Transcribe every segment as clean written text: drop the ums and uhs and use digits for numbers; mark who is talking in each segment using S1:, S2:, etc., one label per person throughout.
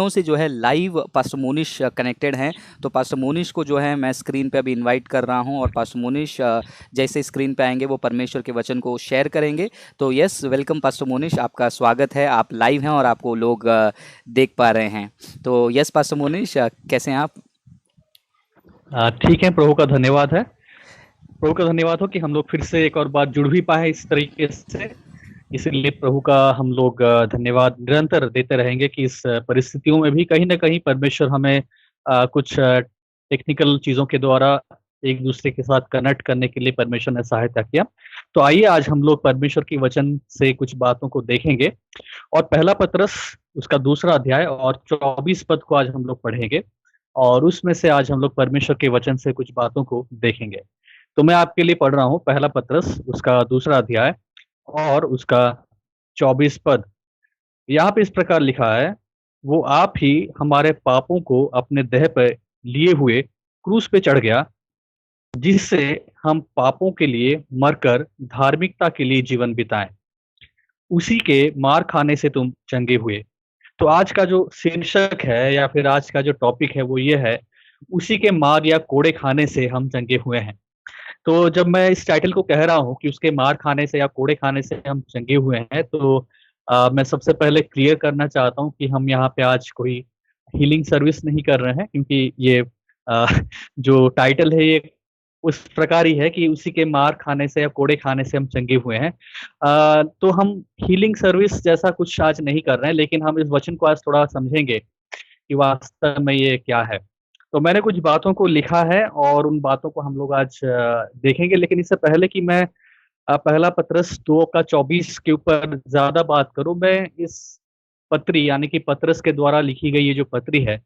S1: से जो है लाइव पास्टर मोनिश कनेक्टेड हैं। तो पास्टर मोनिश को जो है मैं स्क्रीन पे अभी इनवाइट कर रहा हूं, और पास्टर मोनिश जैसे स्क्रीन पे आएंगे वो परमेश्वर के वचन को शेयर करेंगे। तो यस, वेलकम पास्टर मोनिश, आपका स्वागत है। आप लाइव हैं और आपको लोग देख पा रहे हैं। तो यस पास्टर मोनिश, कैसे हैं आप?
S2: ठीक है। प्रभु का धन्यवाद है। प्रभु का धन्यवाद हो कि हम लोग फिर से एक और बार जुड़ भी पाए इस तरीके से। इसलिए प्रभु का हम लोग धन्यवाद निरंतर देते रहेंगे कि इस परिस्थितियों में भी कहीं ना कहीं परमेश्वर हमें कुछ टेक्निकल चीजों के द्वारा एक दूसरे के साथ कनेक्ट करने के लिए परमेश्वर ने सहायता किया। तो आइए आज हम लोग परमेश्वर की वचन से कुछ बातों को देखेंगे, और पहला पत्रस उसका दूसरा अध्याय और 24 पद को आज हम लोग पढ़ेंगे, और उसमें से आज हम लोग परमेश्वर के वचन से कुछ बातों को देखेंगे। तो मैं आपके लिए पढ़ रहा हूँ पहला पत्रस उसका दूसरा अध्याय और उसका 24 पद। यहाँ पे इस प्रकार लिखा है, वो आप ही हमारे पापों को अपने देह पर लिए हुए क्रूस पे चढ़ गया, जिससे हम पापों के लिए मरकर धार्मिकता के लिए जीवन बिताएं। उसी के मार खाने से तुम चंगे हुए। तो आज का जो शीर्षक है या फिर आज का जो टॉपिक है वो ये है, उसी के मार या कोड़े खाने से हम चंगे हुए हैं। तो जब मैं इस टाइटल को कह रहा हूँ कि उसके मार खाने से या कोड़े खाने से हम चंगे हुए हैं, तो मैं सबसे पहले क्लियर करना चाहता हूँ कि हम यहाँ पे आज कोई हीलिंग सर्विस नहीं कर रहे हैं, क्योंकि ये अ, जो टाइटल है ये उस प्रकार ही है कि उसी के मार खाने से या कोड़े खाने से हम चंगे हुए हैं। तो हम हीलिंग सर्विस जैसा कुछ आज नहीं कर रहे हैं, लेकिन हम इस वचन को आज थोड़ा समझेंगे कि वास्तव में ये क्या है। तो मैंने कुछ बातों को लिखा है और उन बातों को हम लोग आज देखेंगे, लेकिन इससे पहले कि मैं पहला पत्रस 2 का 24 के ऊपर ज्यादा बात करूं, मैं इस पत्री यानी कि पत्रस के द्वारा लिखी गई ये जो पत्री है,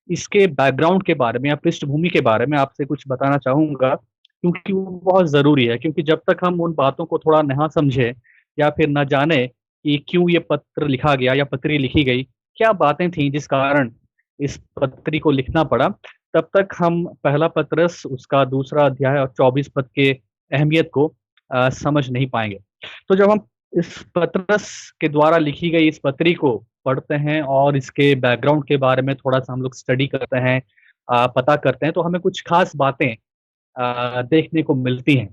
S2: इसके बैकग्राउंड के बारे में या पृष्ठभूमि के बारे में आपसे कुछ बताना चाहूंगा, क्योंकि वो बहुत जरूरी है। क्योंकि जब तक हम उन बातों को थोड़ा न समझे या फिर न जाने कि क्यों ये पत्र लिखा गया या पत्री लिखी गई, क्या बातें थी जिस कारण इस पत्री को लिखना पड़ा, तब तक हम पहला पत्रस उसका दूसरा अध्याय और 24 पद के अहमियत को समझ नहीं पाएंगे। तो जब हम इस पत्रस के द्वारा लिखी गई इस पत्री को पढ़ते हैं और इसके बैकग्राउंड के बारे में थोड़ा सा हम लोग स्टडी करते हैं, पता करते हैं, तो हमें कुछ खास बातें देखने को मिलती हैं।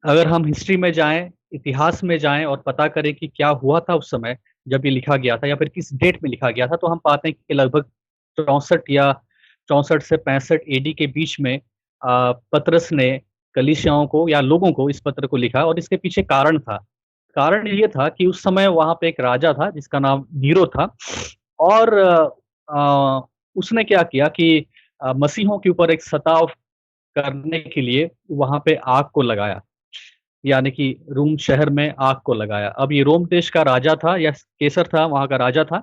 S2: अगर हम हिस्ट्री में जाएं, इतिहास में जाएं और पता करें कि क्या हुआ था उस समय जब ये लिखा गया था या फिर किस डेट में लिखा गया था, तो हम पाते हैं कि लगभग 64 या 64 से 65 एडी के बीच में पतरस ने कलीसियाओं को या लोगों को इस पत्र को लिखा, और इसके पीछे कारण था। कारण ये था कि उस समय वहां पे एक राजा था जिसका नाम नीरो था, और उसने क्या किया कि मसीहों के ऊपर एक सताव करने के लिए वहां पे आग को लगाया, यानी कि रोम शहर में आग को लगाया। अब ये रोम देश का राजा था या केसर था, वहां का राजा था,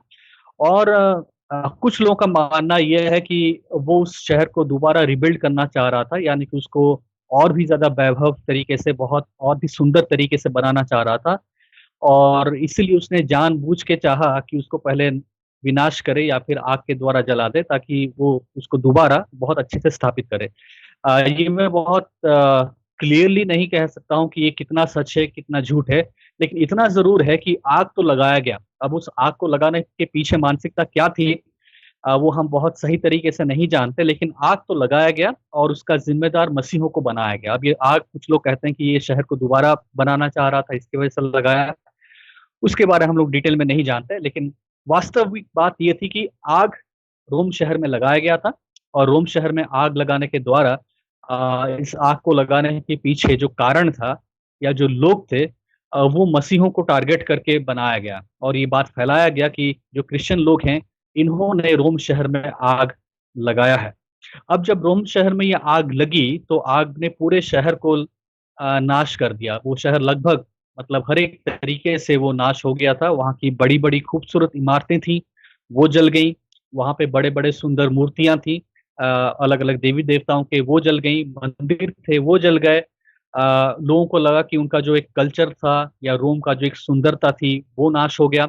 S2: और कुछ लोगों का मानना यह है कि वो उस शहर को दोबारा रिबिल्ड करना चाह रहा था, यानी कि उसको और भी ज्यादा वैभव तरीके से, बहुत और भी सुंदर तरीके से बनाना चाह रहा था। और इसीलिए उसने जानबूझ के चाहा कि उसको पहले विनाश करे या फिर आग के द्वारा जला दे, ताकि वो उसको दोबारा बहुत अच्छे से स्थापित करे। ये मैं बहुत क्लियरली नहीं कह सकता हूँ कि ये कितना सच है कितना झूठ है, लेकिन इतना जरूर है कि आग तो लगाया गया। अब उस आग को लगाने के पीछे मानसिकता क्या थी, वो हम बहुत सही तरीके से नहीं जानते, लेकिन आग तो लगाया गया और उसका जिम्मेदार मसीहों को बनाया गया। अब ये आग, कुछ लोग कहते हैं कि ये शहर को दोबारा बनाना चाह रहा था, इसकी वजह से लगाया। उसके बारे में हम लोग डिटेल में नहीं जानते, लेकिन वास्तविक बात ये थी कि आग रोम शहर में लगाया गया था, और रोम शहर में आग लगाने के द्वारा इस आग को लगाने के पीछे जो कारण था या जो लोग थे, वो मसीहों को टारगेट करके बनाया गया, और ये बात फैलाया गया कि जो क्रिश्चियन लोग हैं इन्होंने रोम शहर में आग लगाया है। अब जब रोम शहर में ये आग लगी तो आग ने पूरे शहर को नाश कर दिया। वो शहर लगभग, मतलब हर एक तरीके से वो नाश हो गया था। वहाँ की बड़ी बड़ी खूबसूरत इमारतें थी, वो जल गई। वहाँ पे बड़े बड़े सुंदर मूर्तियां थी, अलग अलग देवी देवताओं के, वो जल गई। मंदिर थे वो जल गए। लोगों को लगा कि उनका जो एक कल्चर था या रोम का जो एक सुंदरता थी वो नाश हो गया।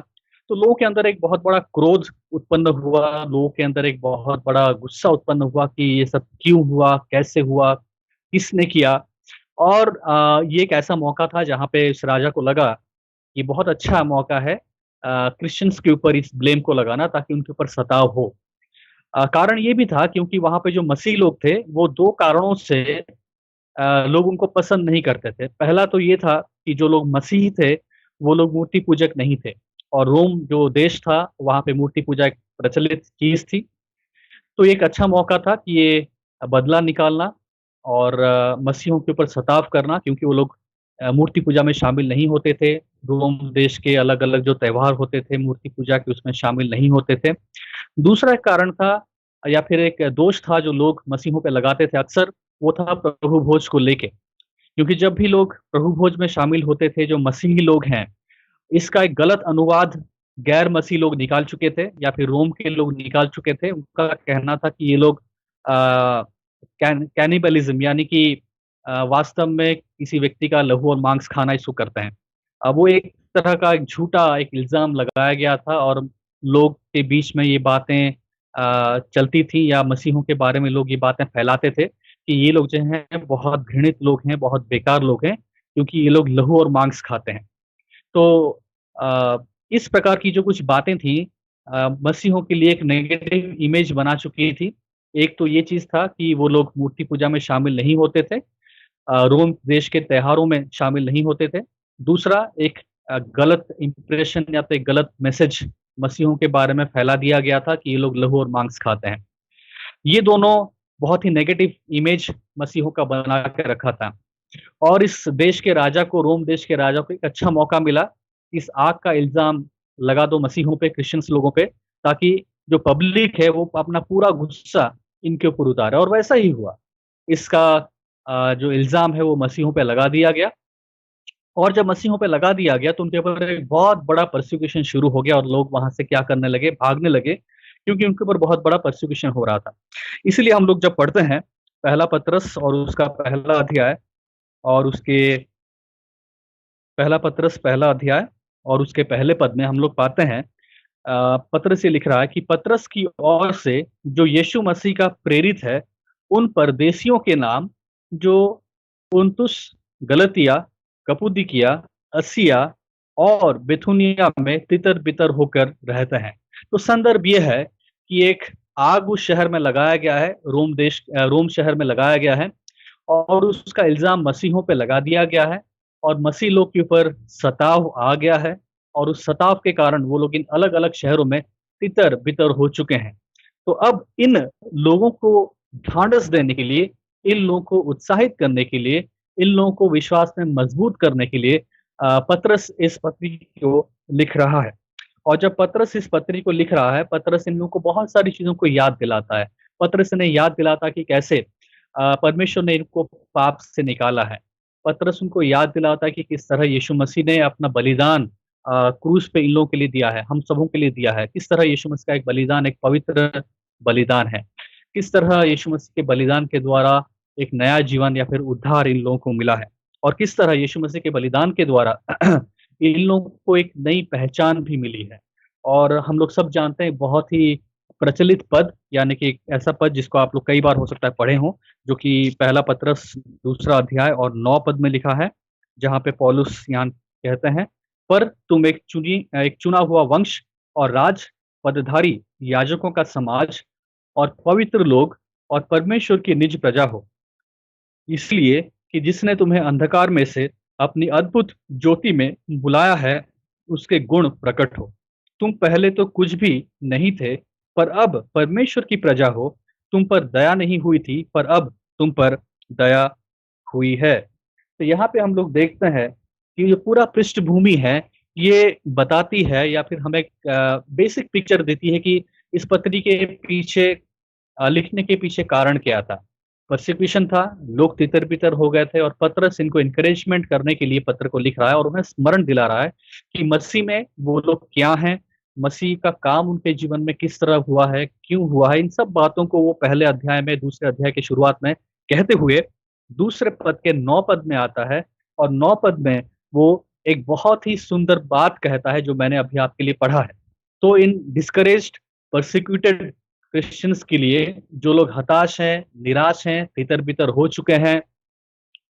S2: तो लोगों के अंदर एक बहुत बड़ा क्रोध उत्पन्न हुआ, लोगों के अंदर एक बहुत बड़ा गुस्सा उत्पन्न हुआ कि ये सब क्यों हुआ, कैसे हुआ, किसने किया। और ये एक ऐसा मौका था जहाँ पे इस राजा को लगा कि बहुत अच्छा मौका है क्रिश्चियंस के ऊपर इस ब्लेम को लगाना ताकि उनके ऊपर सताव हो। कारण ये भी था क्योंकि वहां पे जो मसीह लोग थे वो दो कारणों से लोग उनको पसंद नहीं करते थे। पहला तो ये था कि जो लोग मसीही थे वो लोग मूर्ति पूजक नहीं थे, और रोम जो देश था वहां पे मूर्ति पूजा एक प्रचलित चीज थी। तो एक अच्छा मौका था कि ये बदला निकालना और मसीहों के ऊपर सताव करना, क्योंकि वो लोग मूर्ति पूजा में शामिल नहीं होते थे। रोम देश के अलग अलग जो त्योहार होते थे मूर्ति पूजा के उसमें शामिल नहीं होते थे। दूसरा एक कारण था या फिर एक दोष था जो लोग मसीहों पे लगाते थे अक्सर, वो था प्रभु भोज को लेके। क्योंकि जब भी लोग प्रभु भोज में शामिल होते थे जो मसीही लोग हैं, इसका एक गलत अनुवाद गैर मसीह लोग निकाल चुके थे या फिर रोम के लोग निकाल चुके थे। उनका कहना था कि ये लोग कैनिबलिज्म यानी कि वास्तव में किसी व्यक्ति का लहू और मांस खाना इसको करते हैं। अब वो एक तरह का एक झूठा एक इल्जाम लगाया गया था और लोग के बीच में ये बातें चलती थी, या मसीहों के बारे में लोग ये बातें फैलाते थे कि ये लोग जो हैं बहुत घृणित लोग हैं, बहुत बेकार लोग हैं, क्योंकि ये लोग लहू और मांस खाते हैं। तो अ, इस प्रकार की जो कुछ बातें थी मसीहों के लिए एक नेगेटिव इमेज बना चुकी थी। एक तो ये चीज़ था कि वो लोग मूर्ति पूजा में शामिल नहीं होते थे, रोम देश के त्योहारों में शामिल नहीं होते थे। दूसरा एक गलत इंप्रेशन या तो एक गलत मैसेज मसीहों के बारे में फैला दिया गया था कि ये लोग लहू और मांस खाते हैं। ये दोनों बहुत ही नेगेटिव इमेज मसीहों का बना के रखा था। और इस देश के राजा को, रोम देश के राजा को एक अच्छा मौका मिला, इस आग का इल्ज़ाम लगा दो मसीहों पे, क्रिश्चियंस लोगों पे, ताकि जो पब्लिक है वो अपना पूरा गुस्सा इनके ऊपर उतारे, और वैसा ही हुआ। इसका जो इल्ज़ाम है वो मसीहों पे लगा दिया गया, और जब मसीहों पे लगा दिया गया तो उनके ऊपर एक बहुत बड़ा परसिक्यूशन शुरू हो गया और लोग वहाँ से क्या करने लगे, भागने लगे, क्योंकि उनके ऊपर बहुत बड़ा परसिक्यूशन हो रहा था। इसीलिए हम लोग जब पढ़ते हैं पहला पतरस और उसका पहला अध्याय और उसके पहला पतरस पहला अध्याय और उसके पहले पद में हम लोग पाते हैं पतरस ये लिख रहा है कि पतरस की ओर से जो यीशु मसीह का प्रेरित है, उन परदेशियों के नाम जो पुन्तुस, गलतिया, कपुदिकिया, असिया और बिथुनिया में तितर बितर होकर रहते हैं। तो संदर्भ ये है कि एक आग उस शहर में लगाया गया है, रोम शहर में लगाया गया है, और उसका इल्जाम मसीहों पे लगा दिया गया है, और मसीह लोग के ऊपर सताव आ गया है, और उस सताव के कारण वो लोग इन अलग अलग शहरों में तितर बितर हो चुके हैं। तो अब इन लोगों को ढांढस देने के लिए, इन लोगों को उत्साहित करने के लिए, इन लोगों को विश्वास में मजबूत करने के लिए पतरस इस पत्री को लिख रहा है। और जब पतरस इस पत्री को लिख रहा है, पतरस इन लोगों को बहुत सारी चीजों को याद दिलाता है। पतरस ने याद दिलाता कि कैसे परमेश्वर ने इनको पाप से निकाला है। पतरस उनको याद दिलाता है कि किस तरह यीशु मसीह ने अपना बलिदान क्रूस पे इन लोगों के लिए दिया है, हम सबों के लिए दिया है। किस तरह यीशु मसीह का एक बलिदान एक पवित्र बलिदान है। किस तरह यीशु मसीह के बलिदान के द्वारा एक नया जीवन या फिर उद्धार इन लोगों को मिला है, और किस तरह यीशु मसीह के बलिदान के द्वारा इन लोगों को एक नई पहचान भी मिली है। और हम लोग सब जानते हैं बहुत ही प्रचलित पद, यानी कि एक ऐसा पद जिसको आप लोग कई बार हो सकता है पढ़े हों, जो कि पहला पतरस दूसरा अध्याय और 9 पद में लिखा है, जहाँ पे पौलुस यहाँ कहते हैं, पर तुम एक चुना हुआ वंश और राज, पदधारी याजकों का समाज और पवित्र लोग और परमेश्वर की निज प्रजा हो, इसलिए कि जिसने तुम्हें अंधकार में से अपनी अद्भुत ज्योति में बुलाया है, उसके गुण प्रकट हो। तुम पहले तो कुछ भी नहीं थे, पर अब परमेश्वर की प्रजा हो। तुम पर दया नहीं हुई थी, पर अब तुम पर दया हुई है। तो यहाँ पे हम लोग देखते हैं कि जो पूरा पृष्ठभूमि है ये बताती है, या फिर हमें बेसिक पिक्चर देती है कि इस पत्री के पीछे लिखने के पीछे कारण क्या था। परसिक्यूशन था, लोग तितर बितर हो गए थे, और पतरस इनको इनकरेजमेंट करने के लिए पत्र को लिख रहा है और उन्हें स्मरण दिला रहा है कि मसीह में वो लोग क्या हैं, मसीह का काम उनके जीवन में किस तरह हुआ है, क्यों हुआ है। इन सब बातों को वो पहले अध्याय में, दूसरे अध्याय के शुरुआत में कहते हुए दूसरे पद के 9 पद में आता है, और 9 पद में वो एक बहुत ही सुंदर बात कहता है जो मैंने अभी आपके लिए पढ़ा है। तो इन डिस्करेज्ड, परसिक्यूटेड क्रिश्चियंस के लिए, जो लोग हताश हैं, निराश हैं, तितर बितर हो चुके हैं,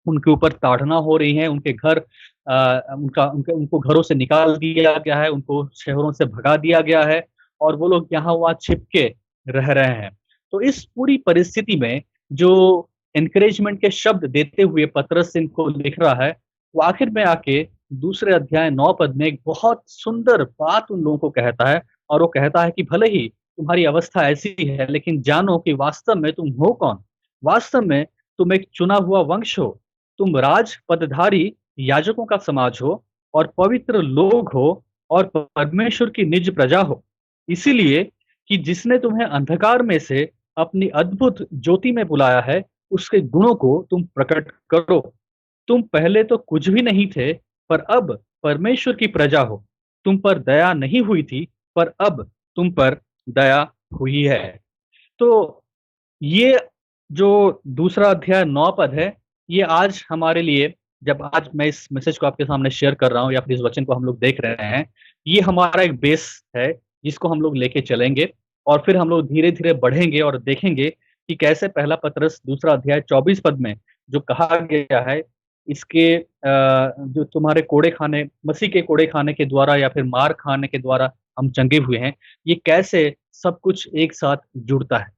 S2: उनके ऊपर ताड़ना हो रही है, उनके घर उनका उनके उनको घरों से निकाल दिया गया है, उनको शहरों से भगा दिया गया है और वो लोग यहाँ वहाँ छिप के रह रहे हैं। तो इस पूरी परिस्थिति में जो एनकरेजमेंट के शब्द देते हुए पतरस इनको लिख रहा है, वो आखिर में आके दूसरे अध्याय 9 पद में एक बहुत सुंदर बात उन लोगों को कहता है। और वो कहता है कि भले ही तुम्हारी अवस्था ऐसी है, लेकिन जानो कि वास्तव में तुम हो कौन। वास्तव में तुम एक चुना हुआ वंश हो, तुम राज पदधारी याजकों का समाज हो और पवित्र लोग हो और परमेश्वर की निज प्रजा हो। इसीलिए कि जिसने तुम्हें अंधकार में से अपनी अद्भुत ज्योति में बुलाया है, उसके गुणों को तुम प्रकट करो। तुम पहले तो कुछ भी नहीं थे, पर अब परमेश्वर की प्रजा हो। तुम पर दया नहीं हुई थी, पर अब तुम पर दया हुई है। तो ये जो दूसरा अध्याय 9 पद है, ये आज हमारे लिए, जब आज मैं इस मैसेज को आपके सामने शेयर कर रहा हूँ या फिर इस वचन को हम लोग देख रहे हैं, ये हमारा एक बेस है जिसको हम लोग लेके चलेंगे और फिर हम लोग धीरे धीरे बढ़ेंगे और देखेंगे कि कैसे पहला पतरस दूसरा अध्याय 24 पद में जो कहा गया है, इसके जो तुम्हारे कोड़े खाने, मसीह के कोड़े खाने के द्वारा या फिर मार खाने के द्वारा हम चंगे हुए हैं, ये कैसे सब कुछ एक साथ जुड़ता है।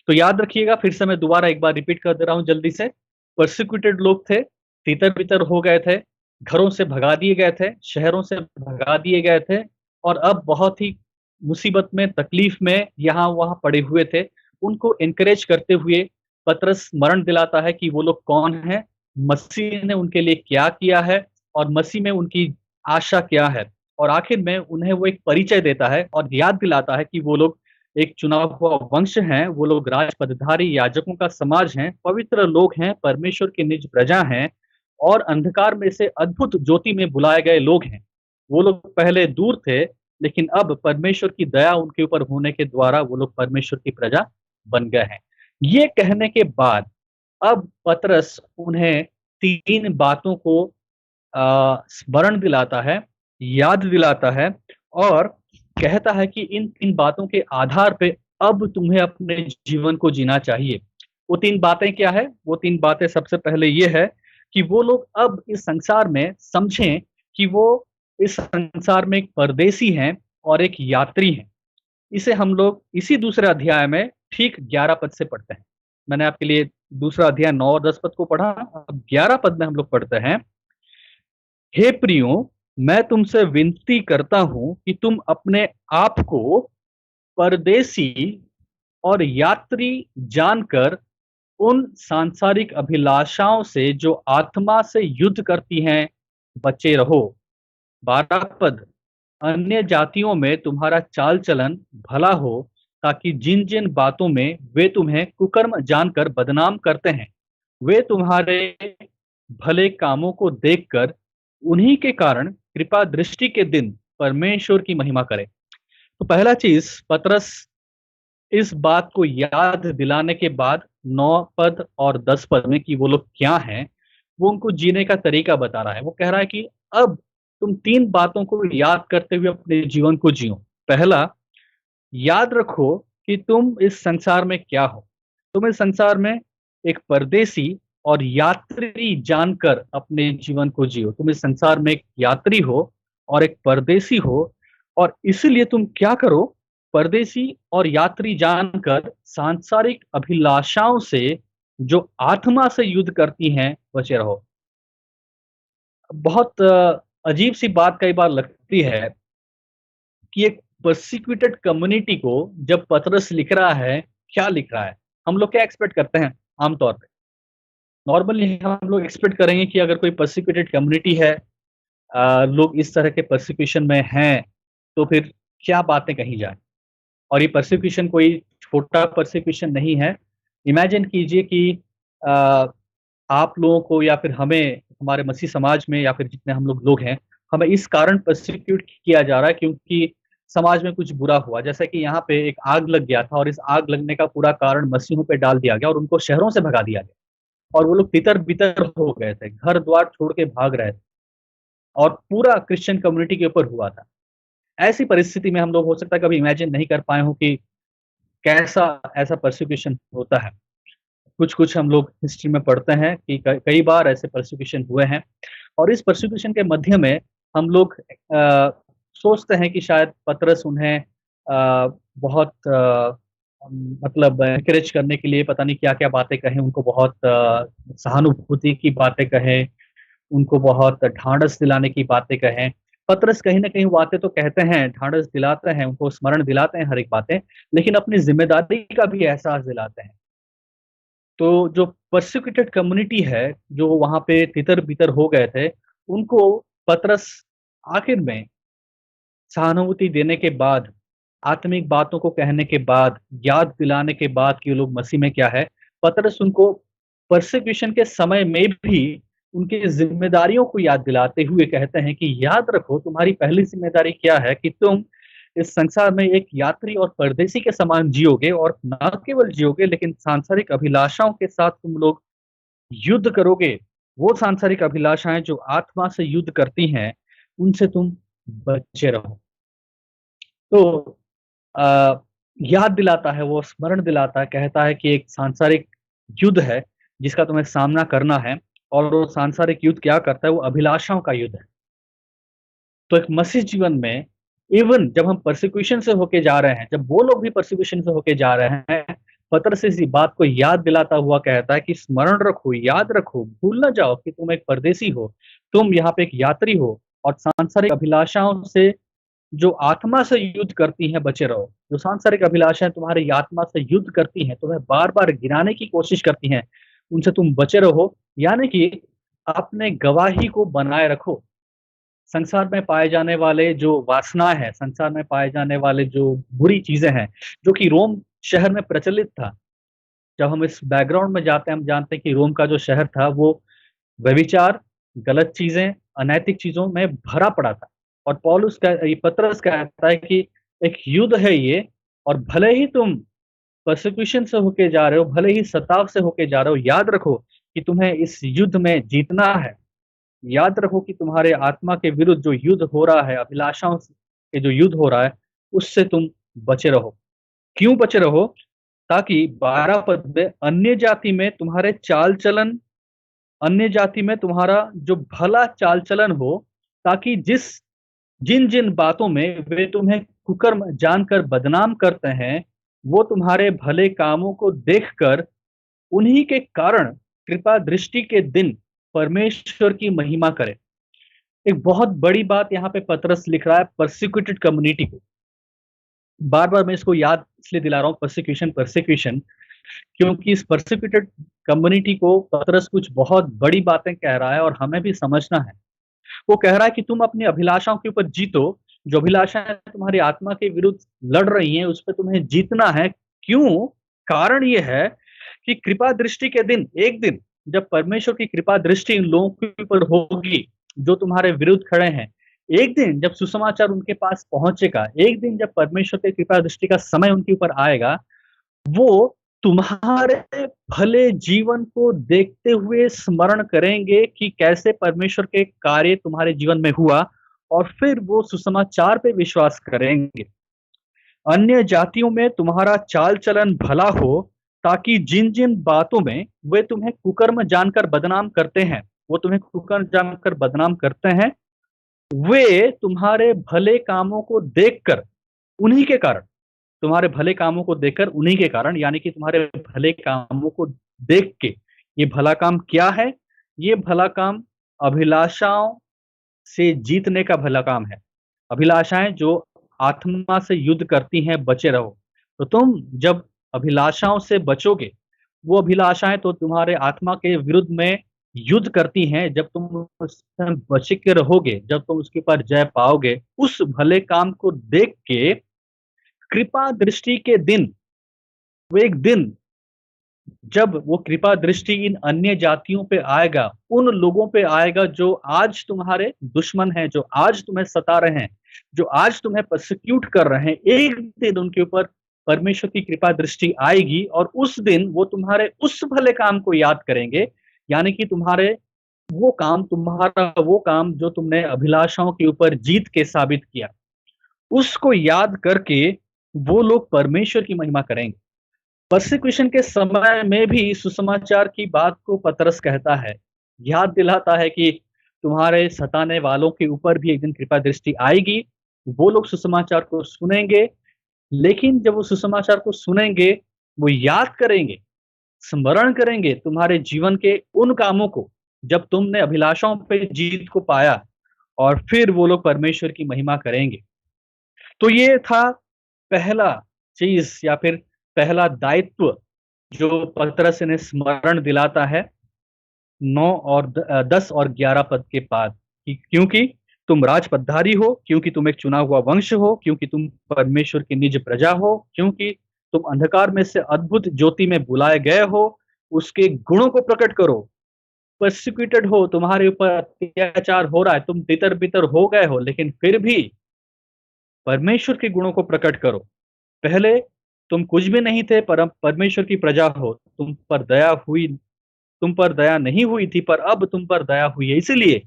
S2: तो याद रखिएगा, फिर से मैं दोबारा एक बार रिपीट कर दे रहा हूं जल्दी से। परसिक्यूटेड लोग थे, तितर बितर हो गए थे, घरों से भगा दिए गए थे, शहरों से भगा दिए गए थे और अब बहुत ही मुसीबत में, तकलीफ में यहाँ वहां पड़े हुए थे। उनको एनकरेज करते हुए पतरस स्मरण दिलाता है कि वो लोग कौन है, मसीह ने उनके लिए क्या किया है और मसीह में उनकी आशा क्या है। और आखिर में उन्हें वो एक परिचय देता है और याद दिलाता है कि वो लोग एक चुना हुआ वंश हैं, वो लोग राजपदधारी याजकों का समाज हैं, पवित्र लोग हैं, परमेश्वर की निज प्रजा हैं और अंधकार में से अद्भुत ज्योति में बुलाए गए लोग हैं। वो लोग पहले दूर थे, लेकिन अब परमेश्वर की दया उनके ऊपर होने के द्वारा वो लोग परमेश्वर की प्रजा बन गए हैं। ये कहने के बाद अब पतरस उन्हें 3 बातों को स्मरण दिलाता है, याद दिलाता है और कहता है कि इन 3 बातों के आधार पे अब तुम्हें अपने जीवन को जीना चाहिए। वो 3 बातें क्या है? वो 3 बातें सबसे पहले ये है कि वो लोग अब इस संसार में समझें कि वो इस संसार में एक परदेसी हैं और एक यात्री हैं। इसे हम लोग इसी दूसरे अध्याय में ठीक 11 पद से पढ़ते हैं। मैंने आपके लिए दूसरा अध्याय 9 और 10 पद को पढ़ा, अब 11 पद में हम लोग पढ़ते हैं। हे प्रियो, मैं तुमसे विनती करता हूं कि तुम अपने आप को परदेसी और यात्री जानकर उन सांसारिक अभिलाषाओं से जो आत्मा से युद्ध करती हैं बचे रहो। 12 पद, अन्य जातियों में तुम्हारा चाल चलन भला हो, ताकि जिन जिन बातों में वे तुम्हें कुकर्म जानकर बदनाम करते हैं, वे तुम्हारे भले कामों को देखकर उन्हीं के कारण कृपा दृष्टि के दिन परमेश्वर की महिमा करे। तो पहला चीज पतरस इस बात को याद दिलाने के बाद 9 पद और 10 पद में कि वो लोग क्या हैं, वो उनको जीने का तरीका बता रहा है। वो कह रहा है कि अब तुम 3 बातों को याद करते हुए अपने जीवन को जियो। पहला, याद रखो कि तुम इस संसार में क्या हो। तुम इस संसार में एक परदेसी और यात्री जानकर अपने जीवन को जियो। तुम इस संसार में एक यात्री हो और एक परदेसी हो और इसीलिए तुम क्या करो, परदेसी और यात्री जानकर सांसारिक अभिलाषाओं से जो आत्मा से युद्ध करती हैं बचे रहो। बहुत अजीब सी बात कई बार लगती है कि एक परसिक्यूटेड कम्युनिटी को जब पतरस लिख रहा है, क्या लिख रहा है? हम लोग क्या एक्सपेक्ट करते हैं आमतौर पे? नॉर्मली हम लोग एक्सपेक्ट करेंगे कि अगर कोई परसिक्यूटेड कम्युनिटी है, लोग इस तरह के परसिक्यूशन में हैं, तो फिर क्या बातें कही जाए। और ये परसिक्यूशन कोई छोटा परसिक्यूशन नहीं है। इमेजिन कीजिए कि अ, आप लोगों को या फिर हमें, हमारे मसीह समाज में या फिर जितने हम लोग हैं, हमें इस कारण परसिक्यूट किया जा रहा है क्योंकि समाज में कुछ बुरा हुआ। जैसे कि यहाँ पे एक आग लग गया था और इस आग लगने का पूरा कारण मसीहों पे डाल दिया गया और उनको शहरों से भगा दिया गया और वो लोग तितर बितर हो गए थे, घर द्वार छोड़ के भाग रहे थे और पूरा क्रिश्चियन कम्युनिटी के ऊपर हुआ था। ऐसी परिस्थिति में हम लोग हो सकता है कभी इमेजिन नहीं कर पाए हो कि कैसा ऐसा परसिक्यूशन होता है। कुछ कुछ हम लोग हिस्ट्री में पढ़ते हैं कि कई बार ऐसे परसिक्यूशन हुए हैं। और इस परसिक्यूशन के मध्य में हम लोग सोचते हैं कि शायद पतरस उन्हें बहुत मतलब एनकरेज करने के लिए पता नहीं क्या क्या बातें कहें, उनको बहुत सहानुभूति की बातें कहें, उनको बहुत ढांढस दिलाने की बातें कहें। पतरस कहीं ना कहीं बातें तो कहते हैं, ढांढस दिलाते हैं, उनको स्मरण दिलाते हैं हर एक बातें, लेकिन अपनी जिम्मेदारी का भी एहसास दिलाते हैं। तो जो परसिक्यूटेड कम्युनिटी है, जो वहां पे तितर बितर हो गए थे, उनको पतरस आखिर में सहानुभूति देने के बाद, आत्मिक बातों को कहने के बाद, याद दिलाने के बाद कि वो लोग मसीह में क्या है, पतरस उनको परसिक्यूशन के समय में भी उनकी जिम्मेदारियों को याद दिलाते हुए कहते हैं कि याद रखो तुम्हारी पहली जिम्मेदारी क्या है, कि तुम इस संसार में एक यात्री और परदेसी के समान जियोगे, और न केवल जियोगे लेकिन सांसारिक अभिलाषाओं के साथ तुम लोग युद्ध करोगे। वो सांसारिक अभिलाषाएं जो आत्मा से युद्ध करती हैं, उनसे तुम बचे रहो। तो आ, याद दिलाता है, वो स्मरण दिलाता है, कहता है कि एक सांसारिक युद्ध है जिसका तुम्हें सामना करना है, और वो सांसारिक युद्ध क्या करता है, वो अभिलाषाओं का युद्ध है। तो एक मसीह जीवन में इवन जब हम परसिक्यूशन से होके जा रहे हैं, जब वो लोग भी परसिक्यूशन से होके जा रहे हैं, पतरस इसी बात को याद दिलाता हुआ कहता है कि स्मरण रखो, याद रखो, भूल ना जाओ कि तुम एक परदेसी हो, तुम यहाँ पे एक यात्री हो, और सांसारिक अभिलाषाओं से जो आत्मा से युद्ध करती हैं बचे रहो। जो सांसारिक अभिलाषाएं तुम्हारी आत्मा से युद्ध करती हैं, तुम्हें बार बार गिराने की कोशिश करती हैं, उनसे तुम बचे रहो। यानी कि अपने गवाही को बनाए रखो। संसार में पाए जाने वाले जो वासनाएं हैं, संसार में पाए जाने वाले जो बुरी चीजें हैं, जो कि रोम शहर में प्रचलित था। जब हम इस बैकग्राउंड में जाते हैं, हम जानते हैं कि रोम का जो शहर था वो व्यभिचार, गलत चीजें, अनैतिक चीजों में भरा पड़ा था। और पौलुस का, ये पतरस कहता है कि एक युद्ध है ये, और भले ही तुम परसिक्यूशन से होके जा रहे हो, भले ही सताव से होके जा रहे हो, याद रखो कि तुम्हें इस युद्ध में जीतना है। याद रखो कि तुम्हारे आत्मा के विरुद्ध जो युद्ध हो रहा है, अभिलाषाओं के जो युद्ध हो रहा है, उससे तुम बचे रहो। क्यों बचे रहो? ताकि 12 पद में अन्य जाति में तुम्हारे चाल चलन, अन्य जाति में तुम्हारा जो भला चाल चलन हो, ताकि जिन जिन बातों में वे तुम्हें कुकर्म जानकर बदनाम करते हैं, वो तुम्हारे भले कामों को देखकर उन्हीं के कारण कृपा दृष्टि के दिन परमेश्वर की महिमा करे। एक बहुत बड़ी बात यहाँ पे पतरस लिख रहा है परसिक्यूटेड कम्युनिटी को। बार बार मैं इसको याद इसलिए दिला रहा हूँ, परसिक्यूशन परसिक्यूशन, क्योंकि इस परसिक्यूटेड कम्युनिटी को पतरस कुछ बहुत बड़ी बातें कह रहा है और हमें भी समझना है। वो कह रहा है कि तुम अपनी अभिलाषाओं के ऊपर जीतो, जो अभिलाषाएं तुम्हारी आत्मा के विरुद्ध लड़ रही हैं, उस पर तुम्हें जीतना है। क्यों? कारण ये है कि कृपा दृष्टि के दिन, एक दिन जब परमेश्वर की कृपा दृष्टि इन लोगों के ऊपर होगी जो तुम्हारे विरुद्ध खड़े हैं, एक दिन जब सुसमाचार उनके पास पहुंचेगा, एक दिन जब परमेश्वर की कृपा दृष्टि का समय उनके ऊपर आएगा, वो तुम्हारे भले जीवन को देखते हुए स्मरण करेंगे कि कैसे परमेश्वर के कार्य तुम्हारे जीवन में हुआ, और फिर वो सुसमाचार पे विश्वास करेंगे। अन्य जातियों में तुम्हारा चाल चलन भला हो, ताकि जिन जिन बातों में वे तुम्हें कुकर्म जानकर बदनाम करते हैं, वो तुम्हें कुकर्म जानकर बदनाम करते हैं, वे तुम्हारे भले कामों को देखकर, उन्हीं के कारण, तुम्हारे भले कामों को देखकर, उन्हीं के कारण, यानी कि तुम्हारे भले कामों को देख के। ये भला काम क्या है? ये भला काम अभिलाषाओं से जीतने का भला काम है। अभिलाषाएं जो आत्मा से युद्ध करती हैं, बचे रहो। तो तुम जब अभिलाषाओं से बचोगे, वो अभिलाषाएं तो तुम्हारे आत्मा के विरुद्ध में युद्ध करती हैं, जब तुम उससे बच के रहोगे, जब तुम उसके ऊपर जय पाओगे, उस भले काम को देख के कृपा दृष्टि के दिन, वो एक दिन जब वो कृपा दृष्टि इन अन्य जातियों पे आएगा, उन लोगों पे आएगा जो आज तुम्हारे दुश्मन हैं, जो आज तुम्हें सता रहे हैं, जो आज तुम्हें परसिक्यूट कर रहे हैं, एक दिन उनके ऊपर परमेश्वर की कृपा दृष्टि आएगी, और उस दिन वो तुम्हारे उस भले काम को याद करेंगे। यानी कि तुम्हारा वो काम जो तुमने अभिलाषाओं के ऊपर जीत के साबित किया, उसको याद करके वो लोग परमेश्वर की महिमा करेंगे। परसिक्यूशन के समय में भी सुसमाचार की बात को पतरस कहता है, याद दिलाता है कि तुम्हारे सताने वालों के ऊपर भी एक दिन कृपा दृष्टि आएगी। वो लोग सुसमाचार को सुनेंगे, लेकिन जब वो सुसमाचार को सुनेंगे, वो याद करेंगे, स्मरण करेंगे तुम्हारे जीवन के उन कामों को जब तुमने अभिलाषाओं पे जीत को पाया, और फिर वो लोग परमेश्वर की महिमा करेंगे। तो ये था पहला चीज या फिर पहला दायित्व जो पतरस ने स्मरण दिलाता है 10 और 11 पद के बाद, कि क्योंकि तुम राजपदधारी हो, क्योंकि तुम एक चुना हुआ वंश हो, क्योंकि तुम परमेश्वर की निज प्रजा हो, क्योंकि तुम अंधकार में से अद्भुत ज्योति में बुलाए गए हो, उसके गुणों को प्रकट करो। परसिक्यूटेड हो, तुम्हारे ऊपर अत्याचार हो रहा है, तुम तितर बितर हो गए हो, लेकिन फिर भी परमेश्वर के गुणों को प्रकट करो। पहले तुम कुछ भी नहीं थे, पर अब परमेश्वर की प्रजा हो, तुम पर दया नहीं हुई थी, पर अब तुम पर दया हुई है। इसीलिए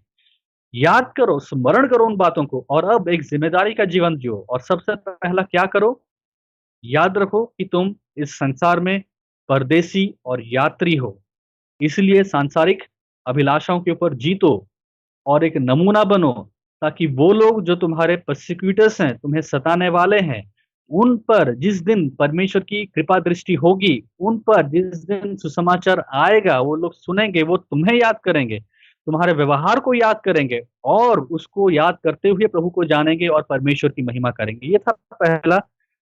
S2: याद करो, स्मरण करो उन बातों को, और अब एक जिम्मेदारी का जीवन जियो। और सबसे पहला क्या करो? याद रखो कि तुम इस संसार में परदेसी और यात्री हो, इसलिए सांसारिक अभिलाषाओं के ऊपर जीतो और एक नमूना बनो, ताकि वो लोग जो तुम्हारे प्रोसिक्यूटर्स हैं, तुम्हें सताने वाले हैं, उन पर जिस दिन परमेश्वर की कृपा दृष्टि होगी, उन पर जिस दिन सुसमाचार आएगा, वो लोग सुनेंगे, वो तुम्हें याद करेंगे, तुम्हारे व्यवहार को याद करेंगे, और उसको याद करते हुए प्रभु को जानेंगे और परमेश्वर की महिमा करेंगे। ये था पहला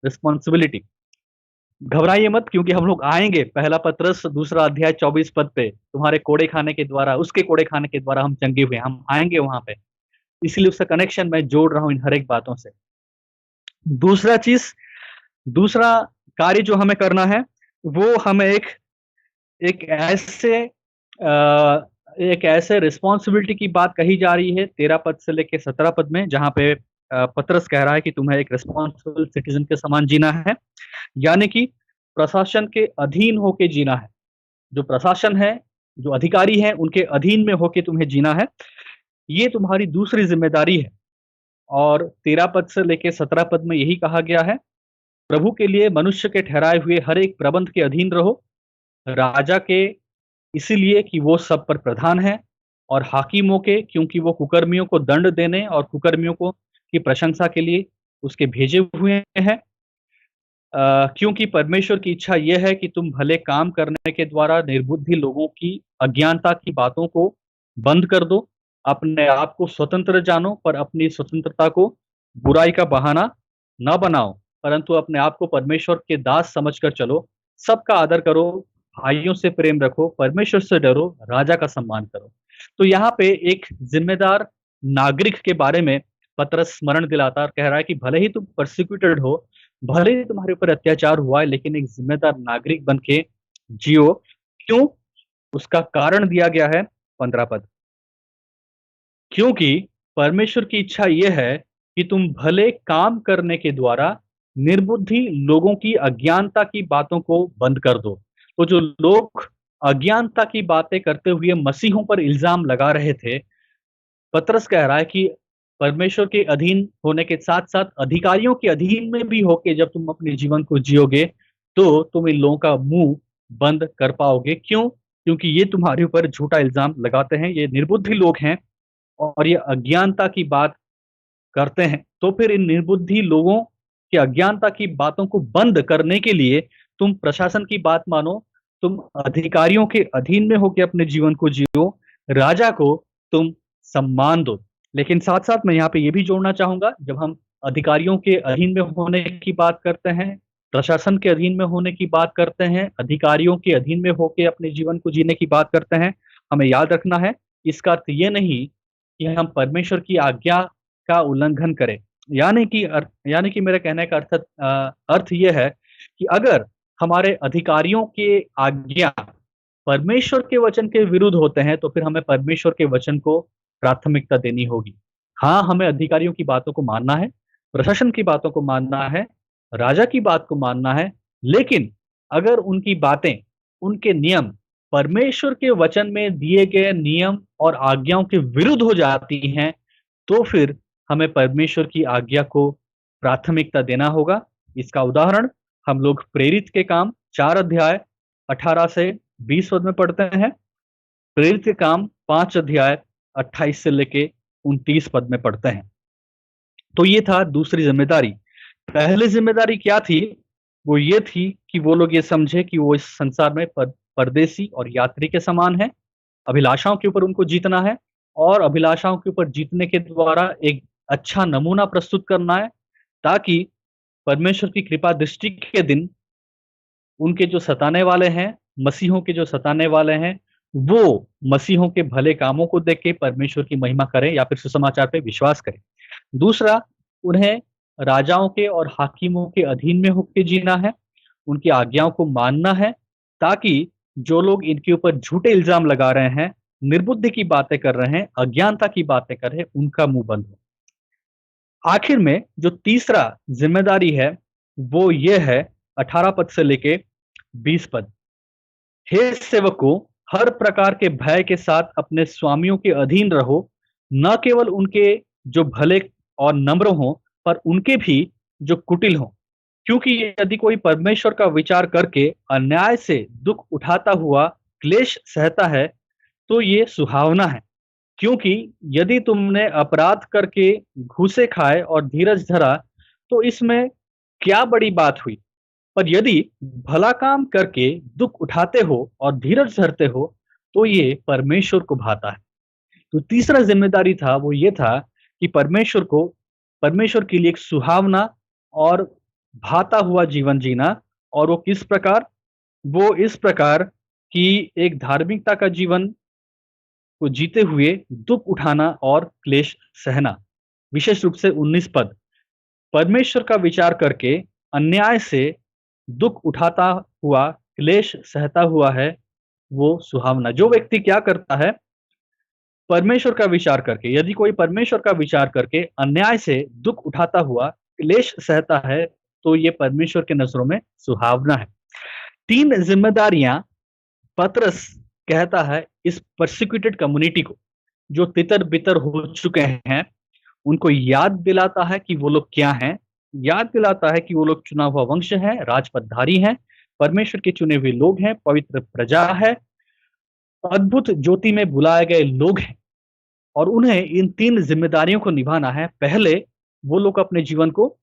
S2: रिस्पॉन्सिबिलिटी। घबराइए मत, क्योंकि हम लोग आएंगे पहला पत्रस दूसरा अध्याय 24 पद पे, तुम्हारे कोड़े खाने के द्वारा, उसके कोड़े खाने के द्वारा हम चंगे हुए, हम आएंगे वहां पे। इसलिए उसका कनेक्शन मैं जोड़ रहा हूं इन हर एक बातों से। दूसरा चीज, दूसरा कार्य जो हमें करना है, वो हमें एक ऐसे एक ऐसे रिस्पॉन्सिबिलिटी की बात कही जा रही है 13 पद से लेके 17 पद में, जहां पे पतरस कह रहा है कि तुम्हें एक रिस्पॉन्सिबल सिटीजन के समान जीना है, यानी कि प्रशासन के अधीन होके जीना है। जो प्रशासन है, जो अधिकारी हैं, उनके अधीन में होके तुम्हें जीना है। ये तुम्हारी दूसरी जिम्मेदारी है। और 13 पद से लेके 17 पद में यही कहा गया है, प्रभु के लिए मनुष्य के ठहराए हुए हर एक प्रबंध के अधीन रहो, राजा के इसीलिए कि वो सब पर प्रधान है, और हाकिमों के क्योंकि वो कुकर्मियों को दंड देने और कुकर्मियों को की प्रशंसा के लिए उसके भेजे हुए हैं। क्योंकि परमेश्वर की इच्छा यह है कि तुम भले काम करने के द्वारा निर्बुद्धि लोगों की अज्ञानता की बातों को बंद कर दो। अपने आप को स्वतंत्र जानो, पर अपनी स्वतंत्रता को बुराई का बहाना न बनाओ, परंतु अपने आप को परमेश्वर के दास समझकर चलो। सबका आदर करो, भाइयों से प्रेम रखो, परमेश्वर से डरो, राजा का सम्मान करो। तो यहाँ पे एक जिम्मेदार नागरिक के बारे में पतरस स्मरण दिलाता और कह रहा है कि भले ही तुम परसिक्यूटेड हो, भले ही तुम्हारे ऊपर अत्याचार हुआ है, लेकिन एक जिम्मेदार नागरिक बन के जियो। क्यों? उसका कारण दिया गया है 15 पद। क्योंकि परमेश्वर की इच्छा यह है कि तुम भले काम करने के द्वारा निर्बुद्धि लोगों की अज्ञानता की बातों को बंद कर दो। तो जो लोग अज्ञानता की बातें करते हुए मसीहों पर इल्जाम लगा रहे थे, पतरस कह रहा है कि परमेश्वर के अधीन होने के साथ साथ अधिकारियों के अधीन में भी होके जब तुम अपने जीवन को जियोगे, तो तुम इन लोगों का मुंह बंद कर पाओगे। क्यों? क्योंकि ये तुम्हारे ऊपर झूठा इल्जाम लगाते हैं, ये निर्बुद्धि लोग हैं और ये अज्ञानता की बात करते हैं। तो फिर इन निर्बुद्धि लोगों की अज्ञानता की बातों को बंद करने के लिए तुम प्रशासन की बात मानो, तुम अधिकारियों के अधीन में होकर अपने जीवन को जियो, राजा को तुम सम्मान दो। लेकिन साथ साथ मैं यहाँ पे ये भी जोड़ना चाहूंगा, जब हम अधिकारियों के अधीन में होने की बात करते हैं, प्रशासन के अधीन में होने की बात करते हैं, अधिकारियों के अधीन में होकर अपने जीवन को जीने की बात करते हैं, हमें याद रखना है इसका अर्थ ये नहीं कि हम परमेश्वर की आज्ञा का उल्लंघन करें। यानी कि मेरे कहने का अर्थ यह है कि अगर हमारे अधिकारियों के आज्ञा परमेश्वर के वचन के विरुद्ध होते हैं, तो फिर हमें परमेश्वर के वचन को प्राथमिकता देनी होगी। हाँ, हमें अधिकारियों की बातों को मानना है, प्रशासन की बातों को मानना है, राजा की बात को मानना है, लेकिन अगर उनकी बातें, उनके नियम परमेश्वर के वचन में दिए गए नियम और आज्ञाओं के विरुद्ध हो जाती हैं, तो फिर हमें परमेश्वर की आज्ञा को प्राथमिकता देना होगा। इसका उदाहरण हम लोग प्रेरित के काम 4 अध्याय 18 से 20 पद में पढ़ते हैं, प्रेरित के काम 5 अध्याय 28 से लेके 29 पद में पढ़ते हैं। तो ये था दूसरी जिम्मेदारी। पहली जिम्मेदारी क्या थी? वो ये थी कि वो लोग ये समझे कि वो इस संसार में परदेसी और यात्री के समान है। अभिलाषाओं के ऊपर उनको जीतना है और अभिलाषाओं के ऊपर जीतने के द्वारा एक अच्छा नमूना प्रस्तुत करना है, ताकि परमेश्वर की कृपा दृष्टि के दिन उनके जो सताने वाले हैं, मसीहों के जो सताने वाले हैं, वो मसीहों के भले कामों को देख के परमेश्वर की महिमा करें या फिर सुसमाचार पे विश्वास करें। दूसरा, उन्हें राजाओं के और हाकिमों के अधीन में होके जीना है, उनकी आज्ञाओं को मानना है, ताकि जो लोग इनके ऊपर झूठे इल्जाम लगा रहे हैं, निर्बुद्धि की बातें कर रहे हैं, अज्ञानता की बातें कर रहे हैं, उनका मुंह बंद हो। आखिर में जो तीसरा जिम्मेदारी है, वो ये है 18 पद से लेके 20 पद। हे सेवकों, हर प्रकार के भय के साथ अपने स्वामियों के अधीन रहो, न केवल उनके जो भले और नम्र हों, पर उनके भी जो कुटिल हों। क्योंकि यदि कोई परमेश्वर का विचार करके अन्याय से दुख उठाता हुआ क्लेश सहता है, तो ये सुहावना है। क्योंकि यदि तुमने अपराध करके घूसे खाए और धीरज धरा, तो इसमें क्या बड़ी बात हुई? पर यदि भला काम करके दुख उठाते हो और धीरज धरते हो, तो ये परमेश्वर को भाता है। तो तीसरा जिम्मेदारी था, वो ये था कि परमेश्वर के लिए एक सुहावना और भाता हुआ जीवन जीना। और वो किस प्रकार? वो इस प्रकार कि एक धार्मिकता का जीवन को जीते हुए दुख उठाना और क्लेश सहना। विशेष रूप से 19 पद, परमेश्वर का विचार करके अन्याय से दुख उठाता हुआ क्लेश सहता हुआ है वो सुहावना। जो व्यक्ति क्या करता है? परमेश्वर का विचार करके, यदि कोई परमेश्वर का विचार करके अन्याय से दुख उठाता हुआ क्लेश सहता है, तो ये परमेश्वर के नजरों में सुहावना है। 3 जिम्मेदारियां पतरस कहता है इस परसिक्यूटेड कम्युनिटी को, जो तितर बितर हो चुके हैं, उनको याद दिलाता है कि वो लोग क्या हैं, याद दिलाता है कि वो लोग चुना हुआ वंश है, राजपदधारी हैं, परमेश्वर के चुने हुए लोग हैं, पवित्र प्रजा है, अद्भुत ज्योति में बुलाए गए लोग हैं। और उन्हें इन 3 जिम्मेदारियों को निभाना है। पहले वो लोग अपने जीवन को